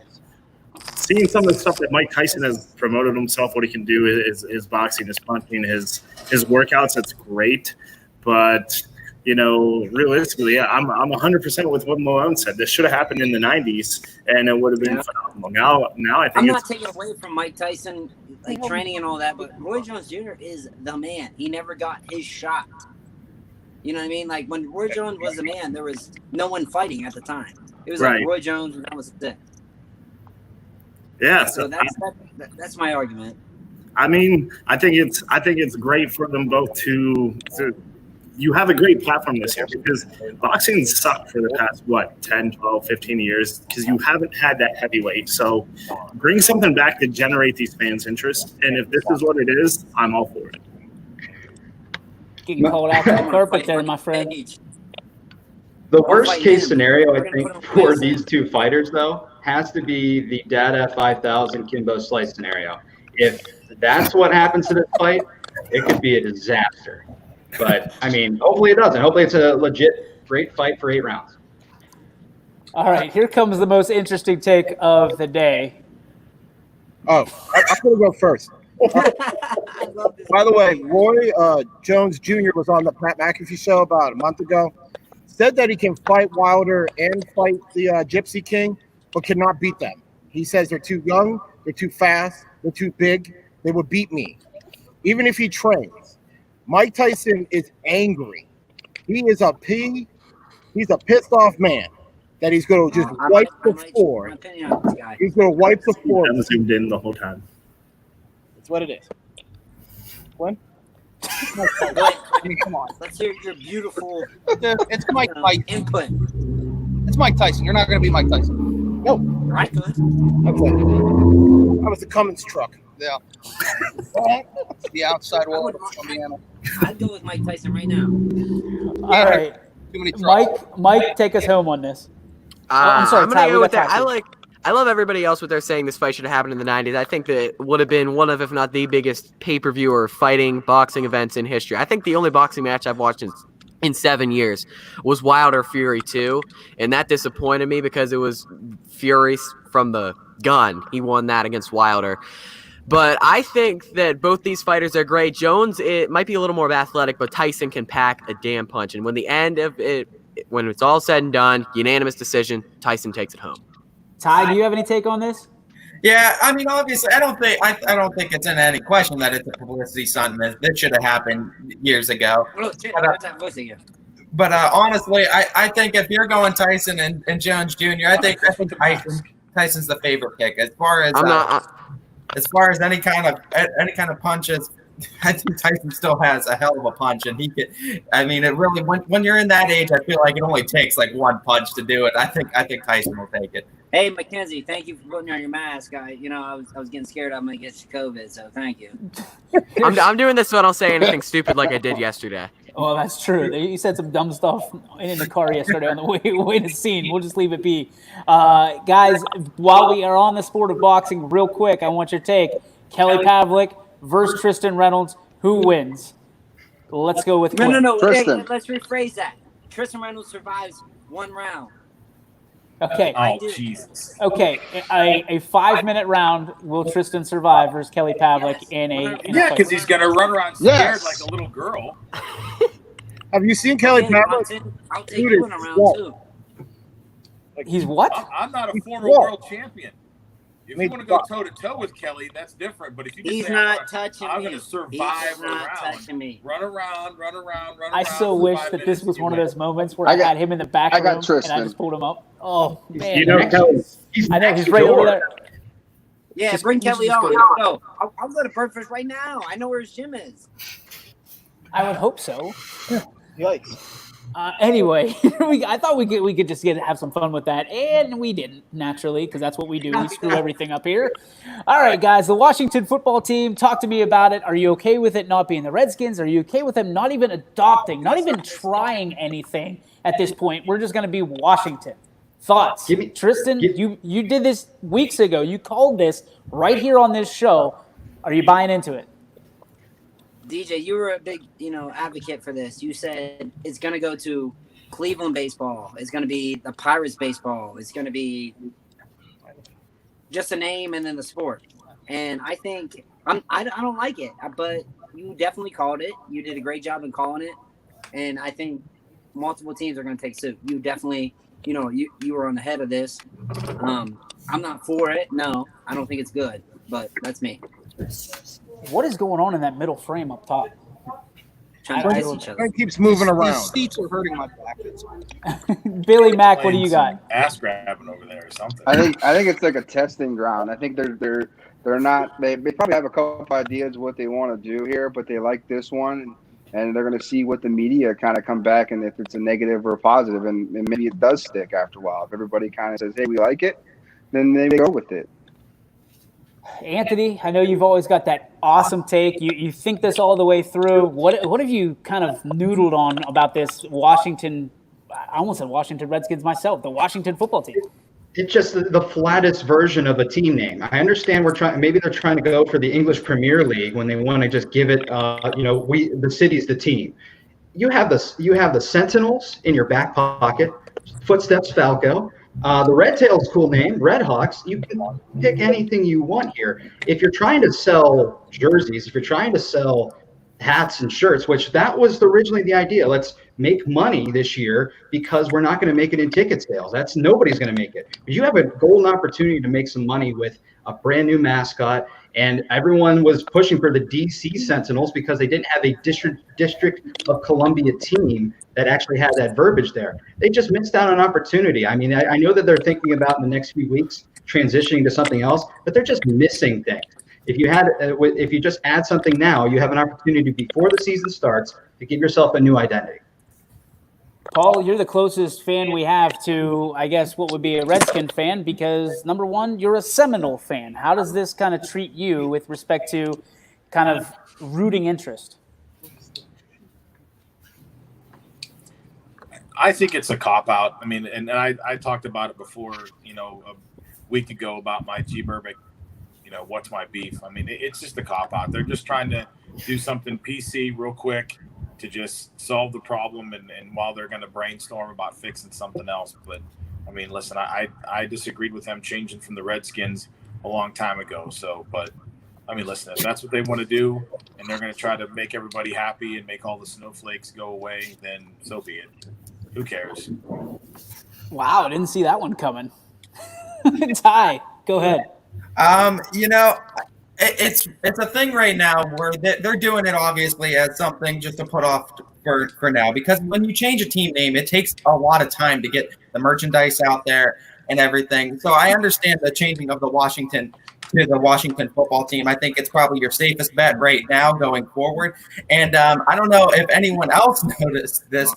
seeing some of the stuff that Mike Tyson has promoted himself, what he can do, his boxing, his punching, his workouts, that's great. But realistically, I'm 100% with what Malone said. This should have happened in the 90s, and it would have been phenomenal. Now I think I'm not taking away from Mike Tyson, like training and all that, but Roy Jones Jr. is the man. He never got his shot. You know what I mean? Like when Roy Jones was the man, there was no one fighting at the time. It was like Roy Jones, and that was it. Yeah, so that's my argument. I mean, I think it's great for them both to you have a great platform this year because boxing sucked for the past, 10, 12, 15 years because you haven't had that heavyweight. So bring something back to generate these fans' interest. And if this is what it is, I'm all for it. Getting called out to the carpet there, my friend. The worst case scenario, I think, for these two fighters, though, has to be the Dada 5000 Kimbo Slice scenario. If that's what happens to this fight, it could be a disaster. But, I mean, hopefully it doesn't. Hopefully it's a legit great fight for 8 rounds. All right, here comes the most interesting take of the day. Oh, I'm going to go first. By the way, Roy Jones Jr. was on the Pat McAfee show about a month ago. Said that he can fight Wilder and fight the Gypsy King, but cannot beat them. He says they're too young, they're too fast, they're too big. They would beat me, even if he trains. Mike Tyson is angry. He's a pissed off man that he's going to just wipe the floor. He's going to wipe the floor. I'm zoomed in the whole time. That's what it is. When? I mean, come on. Let's hear your beautiful It's Mike Tyson. input. It's Mike Tyson. You're not going to be Mike Tyson. No. I could. Okay. I was the Cummins truck. Yeah. The outside wall of Indiana. I'd go with Mike Tyson right now. All right. Too many Mike, take us home on this. I'm sorry, I'm gonna go with that. I love everybody else what they're saying this fight should have happened in the 90s. I think that it would have been one of, if not the biggest pay-per-view or fighting boxing events in history. I think the only boxing match I've watched in 7 years was Wilder Fury 2, and that disappointed me because it was Fury from the gun. He won that against Wilder. But I think that both these fighters are great. Jones, it might be a little more athletic, but Tyson can pack a damn punch. And when the end of it, when it's all said and done, unanimous decision, Tyson takes it home. Ty, do you have any take on this? Yeah, I mean, obviously, I don't think it's in any question that it's a publicity stunt. This should have happened years ago. But honestly, I think if you're going Tyson and Jones Jr., I think Tyson's the favorite pick. As far as any kind of punches, I think Tyson still has a hell of a punch, and he could. I mean, it really when you're in that age, I feel like it only takes like one punch to do it. I think Tyson will take it. Hey, Mackenzie, thank you for putting on your mask. I was getting scared I'm gonna get COVID, so thank you. I'm doing this so I don't say anything stupid like I did yesterday. Oh, that's true. You said some dumb stuff in the car yesterday on the way to the scene. We'll just leave it be. Guys, while we are on the sport of boxing, real quick, I want your take. Kelly Pavlik versus Tristan Reynolds. Who wins? Let's go with Clint. No. Hey, let's rephrase that. Tristan Reynolds survives one round. Okay. Oh, Jesus. Okay, a 5-minute round. Will Tristan survive versus Kelly Pavlik in a Yeah, because he's gonna run around scared like a little girl. Have you seen Kelly Pavlik? I'll take you in a round too. He's what? I'm not a former world champion. If you want to go toe to toe with Kelly, that's different. But if you just He's say, not touching I'm me. going to survive He's a not round, touching me. run around. I so wish that this was one of those moments where I had him in the back room and I just pulled him up. Oh man, You know, Kelly, I know he's right over there. Yeah, Just- bring Kelly just on. go. Let's go. I'll go to Birdfish right now. I know where his gym is. I would hope so. Yikes. Anyway, I thought we could just have some fun with that, and we didn't, naturally, because that's what we do. We screw everything up here. All right, guys, the Washington football team, talk to me about it. Are you okay with it not being the Redskins? Are you okay with them not even adopting, not even trying anything at this point? We're just going to be Washington. Thoughts? Tristan, you did this weeks ago. You called this right here on this show. Are you buying into it? DJ, you were a big, advocate for this. You said it's going to go to Cleveland baseball. It's going to be the Pirates baseball. It's going to be just a name and then the sport. And I think I don't like it, but you definitely called it. You did a great job in calling it. And I think multiple teams are going to take suit. You definitely, you were on the head of this. I'm not for it. No, I don't think it's good, but that's me. What is going on in that middle frame up top? It keeps moving around. These seats are hurting my back. Billy Mack, what do you got? Ass grabbing over there or something. I think it's like a testing ground. I think they're not. They probably have a couple ideas what they want to do here, but they like this one, and they're going to see what the media kind of come back and if it's a negative or a positive, and maybe it does stick after a while. If everybody kind of says, "Hey, we like it," then they go with it. Anthony, I know you've always got that awesome take. You think this all the way through. What have you kind of noodled on about this Washington? I almost said Washington Redskins myself. The Washington football team. It's just the flattest version of a team name. I understand maybe they're trying to go for the English Premier League when they want to just give it, the city's the team. You have the Sentinels in your back pocket, Footsteps Falco. The Red Tail's cool name, Red Hawks. You can pick anything you want here. If you're trying to sell jerseys, if you're trying to sell hats and shirts, which that was originally the idea. Let's make money this year because we're not going to make it in ticket sales. Nobody's going to make it. But you have a golden opportunity to make some money with a brand new mascot. And everyone was pushing for the DC Sentinels because they didn't have a District of Columbia team that actually had that verbiage there. They just missed out on an opportunity. I mean, I know that they're thinking about in the next few weeks transitioning to something else, but they're just missing things. If you just add something now, you have an opportunity before the season starts to give yourself a new identity. Paul, you're the closest fan we have to, I guess, what would be a Redskin fan because, number one, you're a Seminole fan. How does this kind of treat you with respect to kind of rooting interest? I think it's a cop-out. I mean, and I talked about it before, a week ago about my G. Burbick, what's my beef? I mean, it's just a cop-out. They're just trying to do something PC real quick to just solve the problem, and while they're going to brainstorm about fixing something else. But, I mean, listen, I disagreed with them changing from the Redskins a long time ago. So, but I mean, listen, if that's what they want to do and they're going to try to make everybody happy and make all the snowflakes go away, then so be it. Who cares? Wow, I didn't see that one coming. Ty, go ahead. It's a thing right now where they're doing it obviously as something just to put off for now, because when you change a team name, it takes a lot of time to get the merchandise out there and everything. So I understand the changing of the Washington football team. I think it's probably your safest bet right now going forward. And I don't know if anyone else noticed this.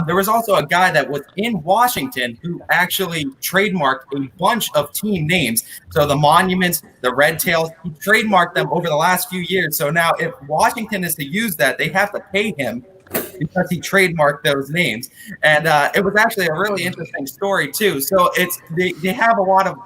There was also a guy that was in Washington who actually trademarked a bunch of team names. So the Monuments, the Red Tails, he trademarked them over the last few years. So now if Washington is to use that, they have to pay him because he trademarked those names. And it was actually a really interesting story too. So they have a lot of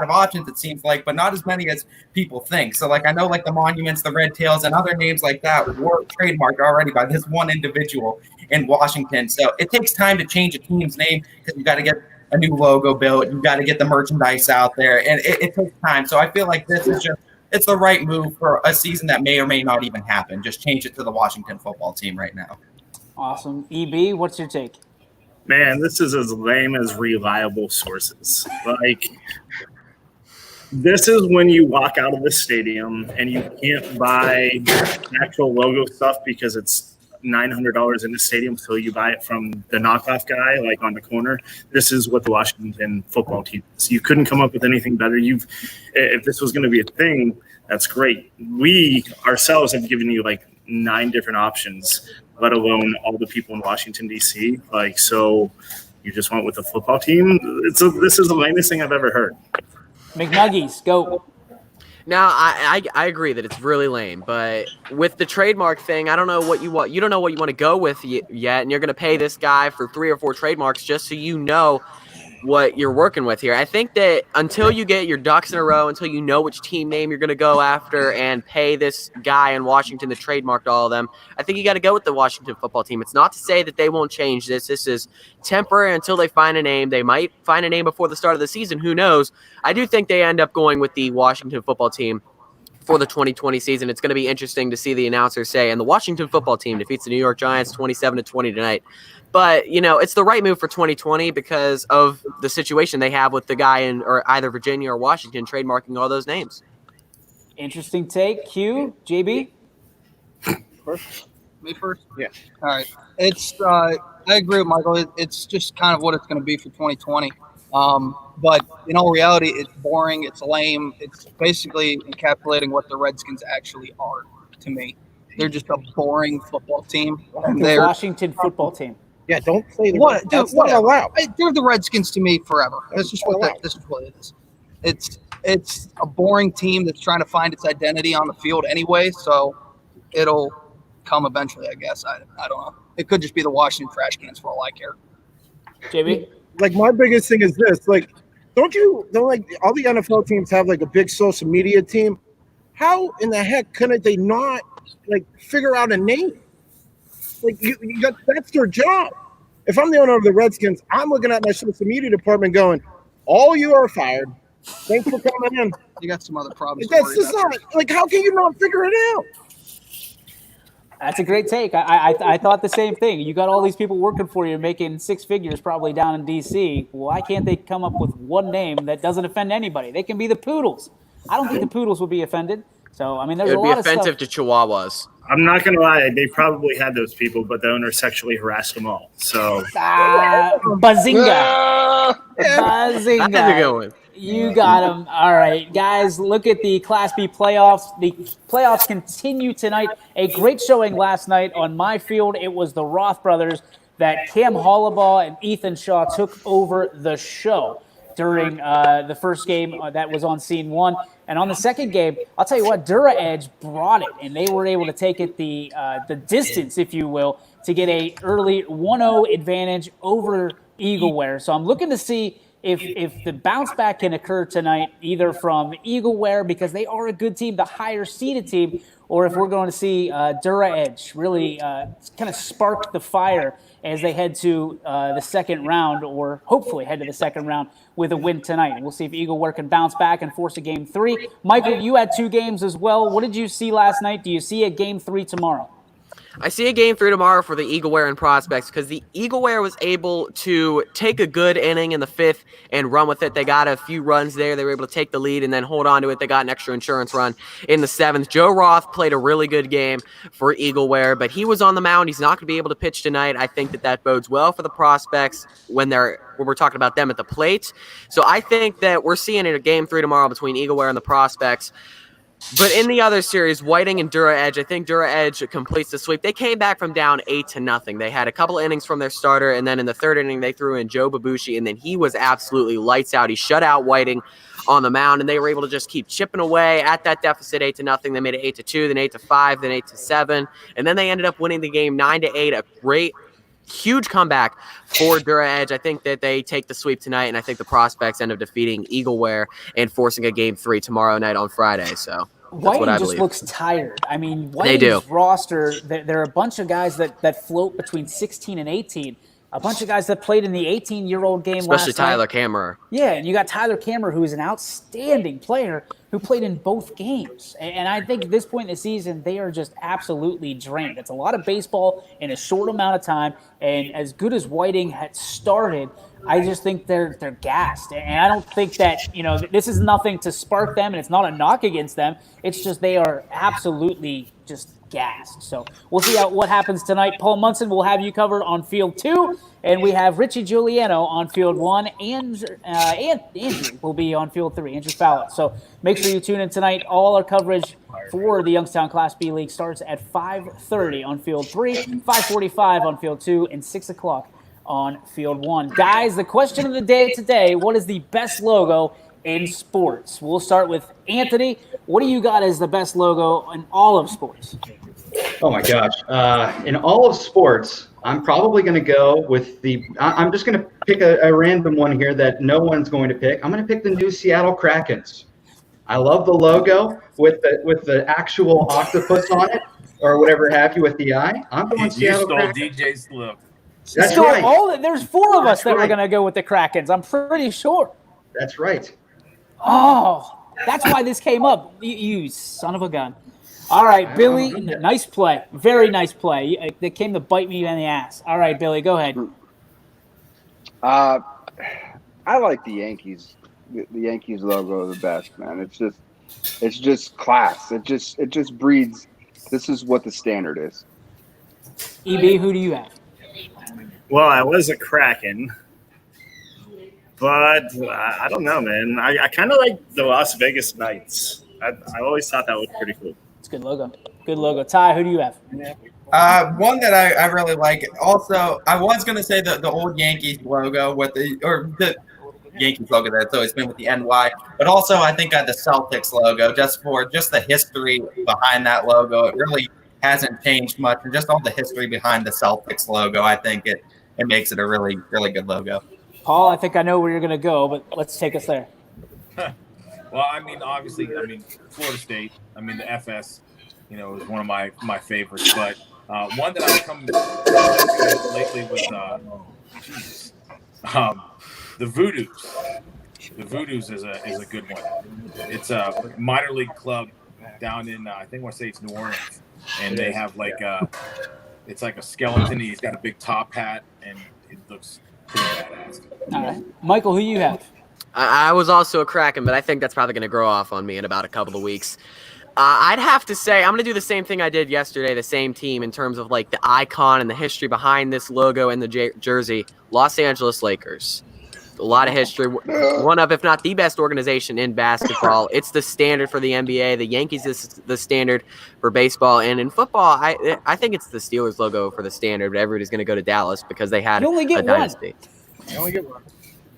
options, it seems like, but not as many as people think. So like I know like the Monuments, the Red Tails, and other names like that were trademarked already by this one individual in Washington. So it takes time to change a team's name because you got to get a new logo built, you got to get the merchandise out there, and it takes time. So I feel like this is just it's the right move for a season that may or may not even happen. Just change it to the Washington football team right now. Awesome. EB, what's your take? Man, this is as lame as reliable sources. Like, this is when you walk out of the stadium and you can't buy actual logo stuff because it's $900 in the stadium, so you buy it from the knockoff guy, like on the corner. This is what the Washington football team is. You couldn't come up with anything better. If this was going to be a thing, that's great. We ourselves have given you like 9 different options, let alone all the people in Washington, D.C. Like, so you just went with the football team? This is the lamest thing I've ever heard. McNuggies, go. Now, I agree that it's really lame, but with the trademark thing, I don't know what you want. You don't know what you want to go with yet, and you're going to pay this guy for 3 or 4 trademarks just so you know what you're working with here. I think that until you get your ducks in a row, until you know which team name you're going to go after and pay this guy in Washington that trademarked all of them, I think you got to go with the Washington football team. It's not to say that they won't change this. This is temporary until they find a name. They might find a name before the start of the season. Who knows? I do think they end up going with the Washington football team for the 2020 season. It's going to be interesting to see the announcers say, and the Washington football team defeats the New York Giants 27-20 tonight. But, it's the right move for 2020 because of the situation they have with the guy in or either Virginia or Washington trademarking all those names. Interesting take. Q, JB? Me first? Yeah. All right. It's I agree with Michael. It's just kind of what it's going to be for 2020. But in all reality, it's boring. It's lame. It's basically encapsulating what the Redskins actually are to me. They're just a boring football team. And The Washington football team. Yeah, don't say the What? Dude, That's not whatever. allowed. They're the Redskins to me forever. This is what it is. It's a boring team that's trying to find its identity on the field anyway. So it'll come eventually, I guess. I don't know. It could just be the Washington Trash Cans for all I care. JB? Like, my biggest thing is this. Like, don't like all the NFL teams have like a big social media team? How in the heck couldn't they not like figure out a name? Like, you got, that's their job. If I'm the owner of the Redskins, I'm looking at my social media department going, all you are fired. Thanks for coming in. You got some other problems. That's just not, like, how can you not figure it out? That's a great take. I thought the same thing. You got all these people working for you making 6 figures probably down in D.C. Why can't they come up with one name that doesn't offend anybody? They can be the Poodles. I don't think the Poodles would be offended. So, I mean, there's a lot of stuff. It would be offensive to Chihuahuas. I'm not going to lie. They probably had those people, but the owner sexually harassed them all. So Bazinga. Bazinga. That's a good one. You got him. All right, guys, look at the Class B playoffs. The playoffs continue tonight. A great showing last night on my field. It was the Roth brothers that Cam Hollabaugh and Ethan Shaw took over the show during the first game that was on Scene 1. And on the second game, I'll tell you what, Dura Edge brought it, and they were able to take it the distance, if you will, to get a early 1-0 advantage over Eagleware. So I'm looking to see if the bounce back can occur tonight, either from Eagleware, because they are a good team, the higher seeded team, or if we're going to see Dura Edge really kind of spark the fire as they head to the second round, or hopefully head to the second round with a win tonight. We'll see if Eagleware can bounce back and force a Game 3. Michael, you had 2 games as well. What did you see last night? Do you see a Game 3 tomorrow? I see a Game 3 tomorrow for the Eagleware and Prospects because the Eagleware was able to take a good inning in the 5th and run with it. They got a few runs there. They were able to take the lead and then hold on to it. They got an extra insurance run in the 7th. Joe Roth played a really good game for Eagleware, but he was on the mound. He's not going to be able to pitch tonight. I think that bodes well for the Prospects when we're talking about them at the plate. So I think that we're seeing a Game 3 tomorrow between Eagleware and the Prospects. But in the other series, Whiting and Dura Edge, I think Dura Edge completes the sweep. They came back from down 8-0. They had a couple innings from their starter, and then in the 3rd inning, they threw in Joe Babushi, and then he was absolutely lights out. He shut out Whiting on the mound, and they were able to just keep chipping away at that deficit 8-0. They made it 8-2, then 8-5, then 8-7, and then they ended up winning the game 9-8. A great, huge comeback for Dura Edge. I think that they take the sweep tonight, and I think the Prospects end up defeating Eagleware and forcing a Game 3 tomorrow night on Friday. So that's what I Whiting just believe. looks tired. I mean, They do. Whiting's roster, there are a bunch of guys that float between 16 and 18. A bunch of guys that played in the 18-year-old game Especially last night. Tyler Kammerer. Yeah, and you got Tyler Kammerer, who is an outstanding player who played in both games. And I think at this point in the season, they are just absolutely drained. It's a lot of baseball in a short amount of time. And as good as Whiting had started, I just think they're gassed. And I don't think that, this is nothing to spark them, and it's not a knock against them. It's just they are absolutely just gassed. So we'll see what happens tonight. Paul Munson will have you covered on Field 2, and we have Richie Giuliano on Field 1, and Andrew will be on Field 3, Andrew Fallon. So make sure you tune in tonight. All our coverage for the Youngstown Class B League starts at 5:30 on Field 3, 5:45 on Field 2, and 6 o'clock on Field 1. Guys, the question of the day today, what is the best logo in sports? We'll start with Anthony. What do you got as the best logo in all of sports? Oh my gosh. In all of sports, I'm probably going to go with I'm just going to pick a random one here that no one's going to pick. I'm going to pick the new Seattle Krakens. I love the logo with the actual octopus on it, or whatever have you with the eye. I'm going Seattle Krakens. You stole DJ's look. That's right. There's 4 of us that were going to go with the Krakens. I'm pretty sure. That's right. Oh, that's why this came up. You son of a gun. All right, Billy, nice play. Very nice play. They came to bite me in the ass. All right, Billy, go ahead. I like the Yankees. The Yankees logo the best, man. It's just class. It just breeds. This is what the standard is. EB, who do you have? Well, I was a Kraken, but I don't know, man. I kind of like the Las Vegas Knights. I always thought that was pretty cool. It's a good logo. Good logo. Ty, who do you have? One that I really like. Also, I was going to say the old Yankees logo the Yankees logo that's always been with the NY, but also I think the Celtics logo, just the history behind that logo. It really hasn't changed much, and just all the history behind the Celtics logo. I think it makes it a really, really good logo. Paul, I think I know where you're going to go, but let's take us there. Well, obviously, Florida State. The FS, is one of my favorites. But one that I've come to lately was the Voodoos. The Voodoos is a good one. It's a minor league club down in I want to say it's New Orleans, and they have it's like a skeleton. He's got a big top hat, and it looks pretty badass. All right, Michael, who you have? I was also a Kraken, but I think that's probably going to grow off on me in about a couple of weeks. I'd have to say I'm going to do the same thing I did yesterday, the same team in terms of the icon and the history behind this logo and the jersey. Los Angeles Lakers. A lot of history. One of, if not the best organization in basketball. It's the standard for the NBA. The Yankees is the standard for baseball. And in football, I think it's the Steelers logo for the standard, but everybody's going to go to Dallas because they had a dynasty. You only get one.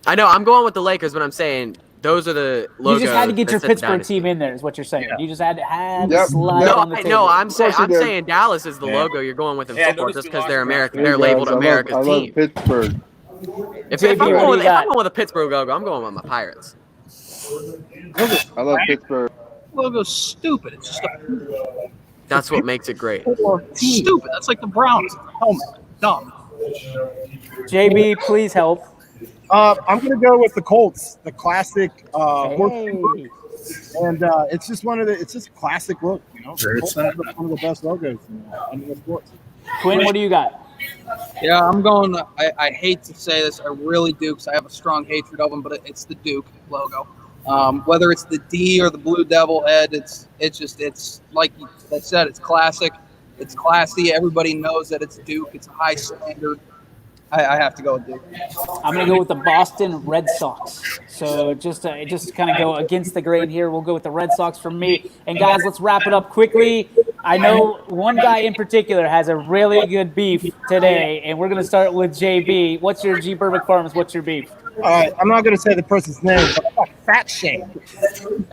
I know. I'm going with the Lakers, but I'm saying those are the logos. You just had to get your Pittsburgh team in there, is what you're saying. Yeah. You just had to slide on the table. No, I'm saying Dallas is the logo you're going with in football just because they're American. They're labeled America's team. I love Pittsburgh. If I'm going with a Pittsburgh logo, I'm going with my Pirates. I love Pittsburgh. Logo's stupid. It's just a That's what makes it great. Stupid. That's like the Browns helmet. Dumb. JB, please help. I'm gonna go with the Colts, the classic horse Hey. look. And it's just it's just a classic look, you know. Colts have one of the best logos in the sports. Quinn, what do you got? Yeah, I'm going. I hate to say this, I really do, because I have a strong hatred of them. But it's the Duke logo. Whether it's the D or the blue devil head, it's like I said, it's classic, it's classy. Everybody knows that it's Duke. It's a high standard. I have to go with Duke. I'm going to go with the Boston Red Sox. So just kind of go against the grain here. We'll go with the Red Sox for me. And guys, let's wrap it up quickly. I know one guy in particular has a really good beef today, and we're going to start with JB. What's your G. Burbick Farms? What's your beef? All right, I'm not going to say the person's name, but I got fat shamed.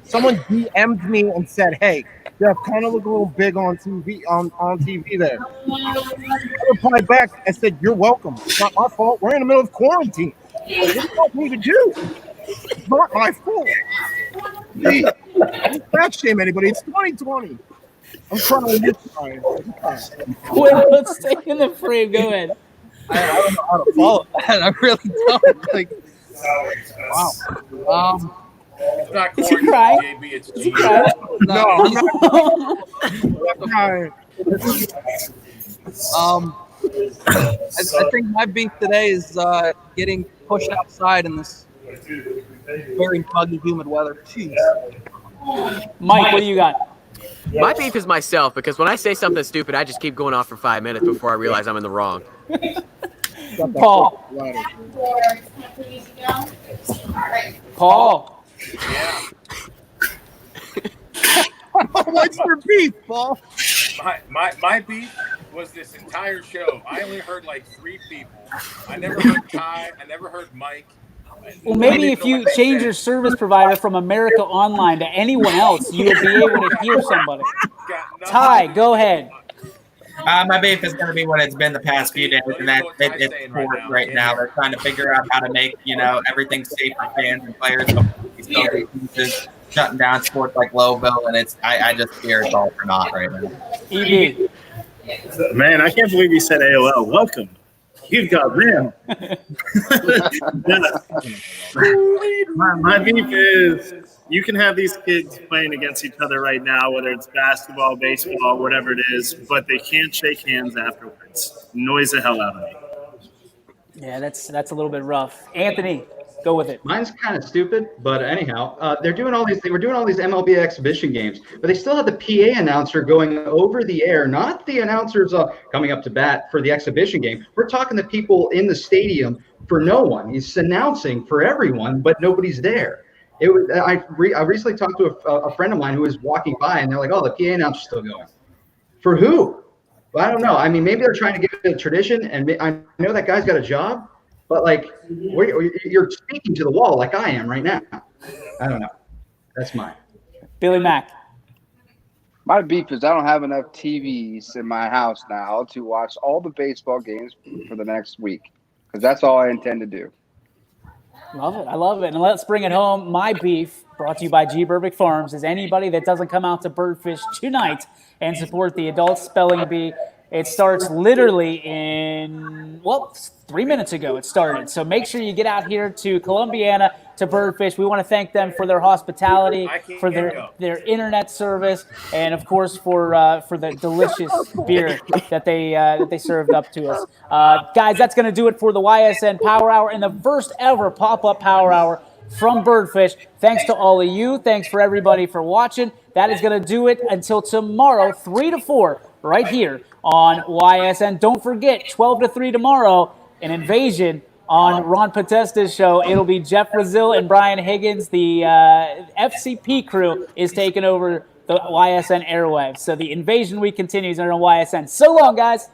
Someone DM'd me and said, "Hey, Jeff, kind of look a little big on TV on TV there." I replied back and said, "You're welcome. It's not my fault. We're in the middle of quarantine. What do you want me to do? It's not my fault. Hey, don't fat shame anybody. It's 2020. I'm trying. You're trying. Well, let's stay in the frame. Go ahead. I don't know how to follow that. I really don't. Like, wow. It's not Is he quarantine, crying? JB. It's Is he crying? No, I'm not crying. I think my beef today is getting pushed outside in this very muggy, humid weather. Jeez. Mike, what do you got? My beef is myself, because when I say something stupid, I just keep going off for 5 minutes before I realize I'm in the wrong. Paul. Paul. Yeah. What's your beef, Paul? My beef was this entire show. I only heard like 3 people. I never heard Ty. I never heard Mike. Well, maybe if you change your service provider from America Online to anyone else, you would be able to hear somebody. Ty, go ahead. My beef is going to be what it's been the past few days, and that it's sports right now. They're trying to figure out how to make everything safe for fans and players. These COVID cases, shutting down sports like Lowville, and I just fear it's all for naught right now. EB. Man, I can't believe you said AOL. Welcome. You've got RAM. My beef is you can have these kids playing against each other right now, whether it's basketball, baseball, whatever it is, but they can't shake hands afterwards. Noise the hell out of me. Yeah, that's a little bit rough. Anthony, go with it. Mine's kind of stupid, but anyhow, they were doing all these MLB exhibition games, but they still had the PA announcer going over the air, not the announcers coming up to bat for the exhibition game. We're talking to people in the stadium for no one. He's announcing for everyone, but nobody's there. I recently talked to a friend of mine who was walking by, and they're like, "Oh, the PA announcer's still going." For who? Well, I don't know. I mean, maybe they're trying to get it a tradition, and I know that guy's got a job, but like, you're speaking to the wall like I am right now. I don't know. That's mine. Billy Mack. My beef is I don't have enough TVs in my house now to watch all the baseball games for the next week, because that's all I intend to do. Love it. I love it. And let's bring it home. My beef, brought to you by G. Burbick Farms, is anybody that doesn't come out to Birdfish tonight and support the adult spelling bee. It starts literally in, 3 minutes ago it started. So make sure you get out here to Columbiana to Birdfish. We want to thank them for their hospitality, for their internet service, and of course for the delicious beer that they served up to us. Guys, that's going to do it for the YSN Power Hour and the first ever pop-up Power Hour from Birdfish. Thanks to all of you. Thanks for everybody for watching. That is going to do it until tomorrow, 3 to 4, right here on YSN. Don't forget, 12 to 3 tomorrow, an invasion on Ron Podesta's show. It'll be Jeff Brazil and Brian Higgins. The FCP crew is taking over the YSN airwaves. So the invasion week continues on YSN. So long, guys.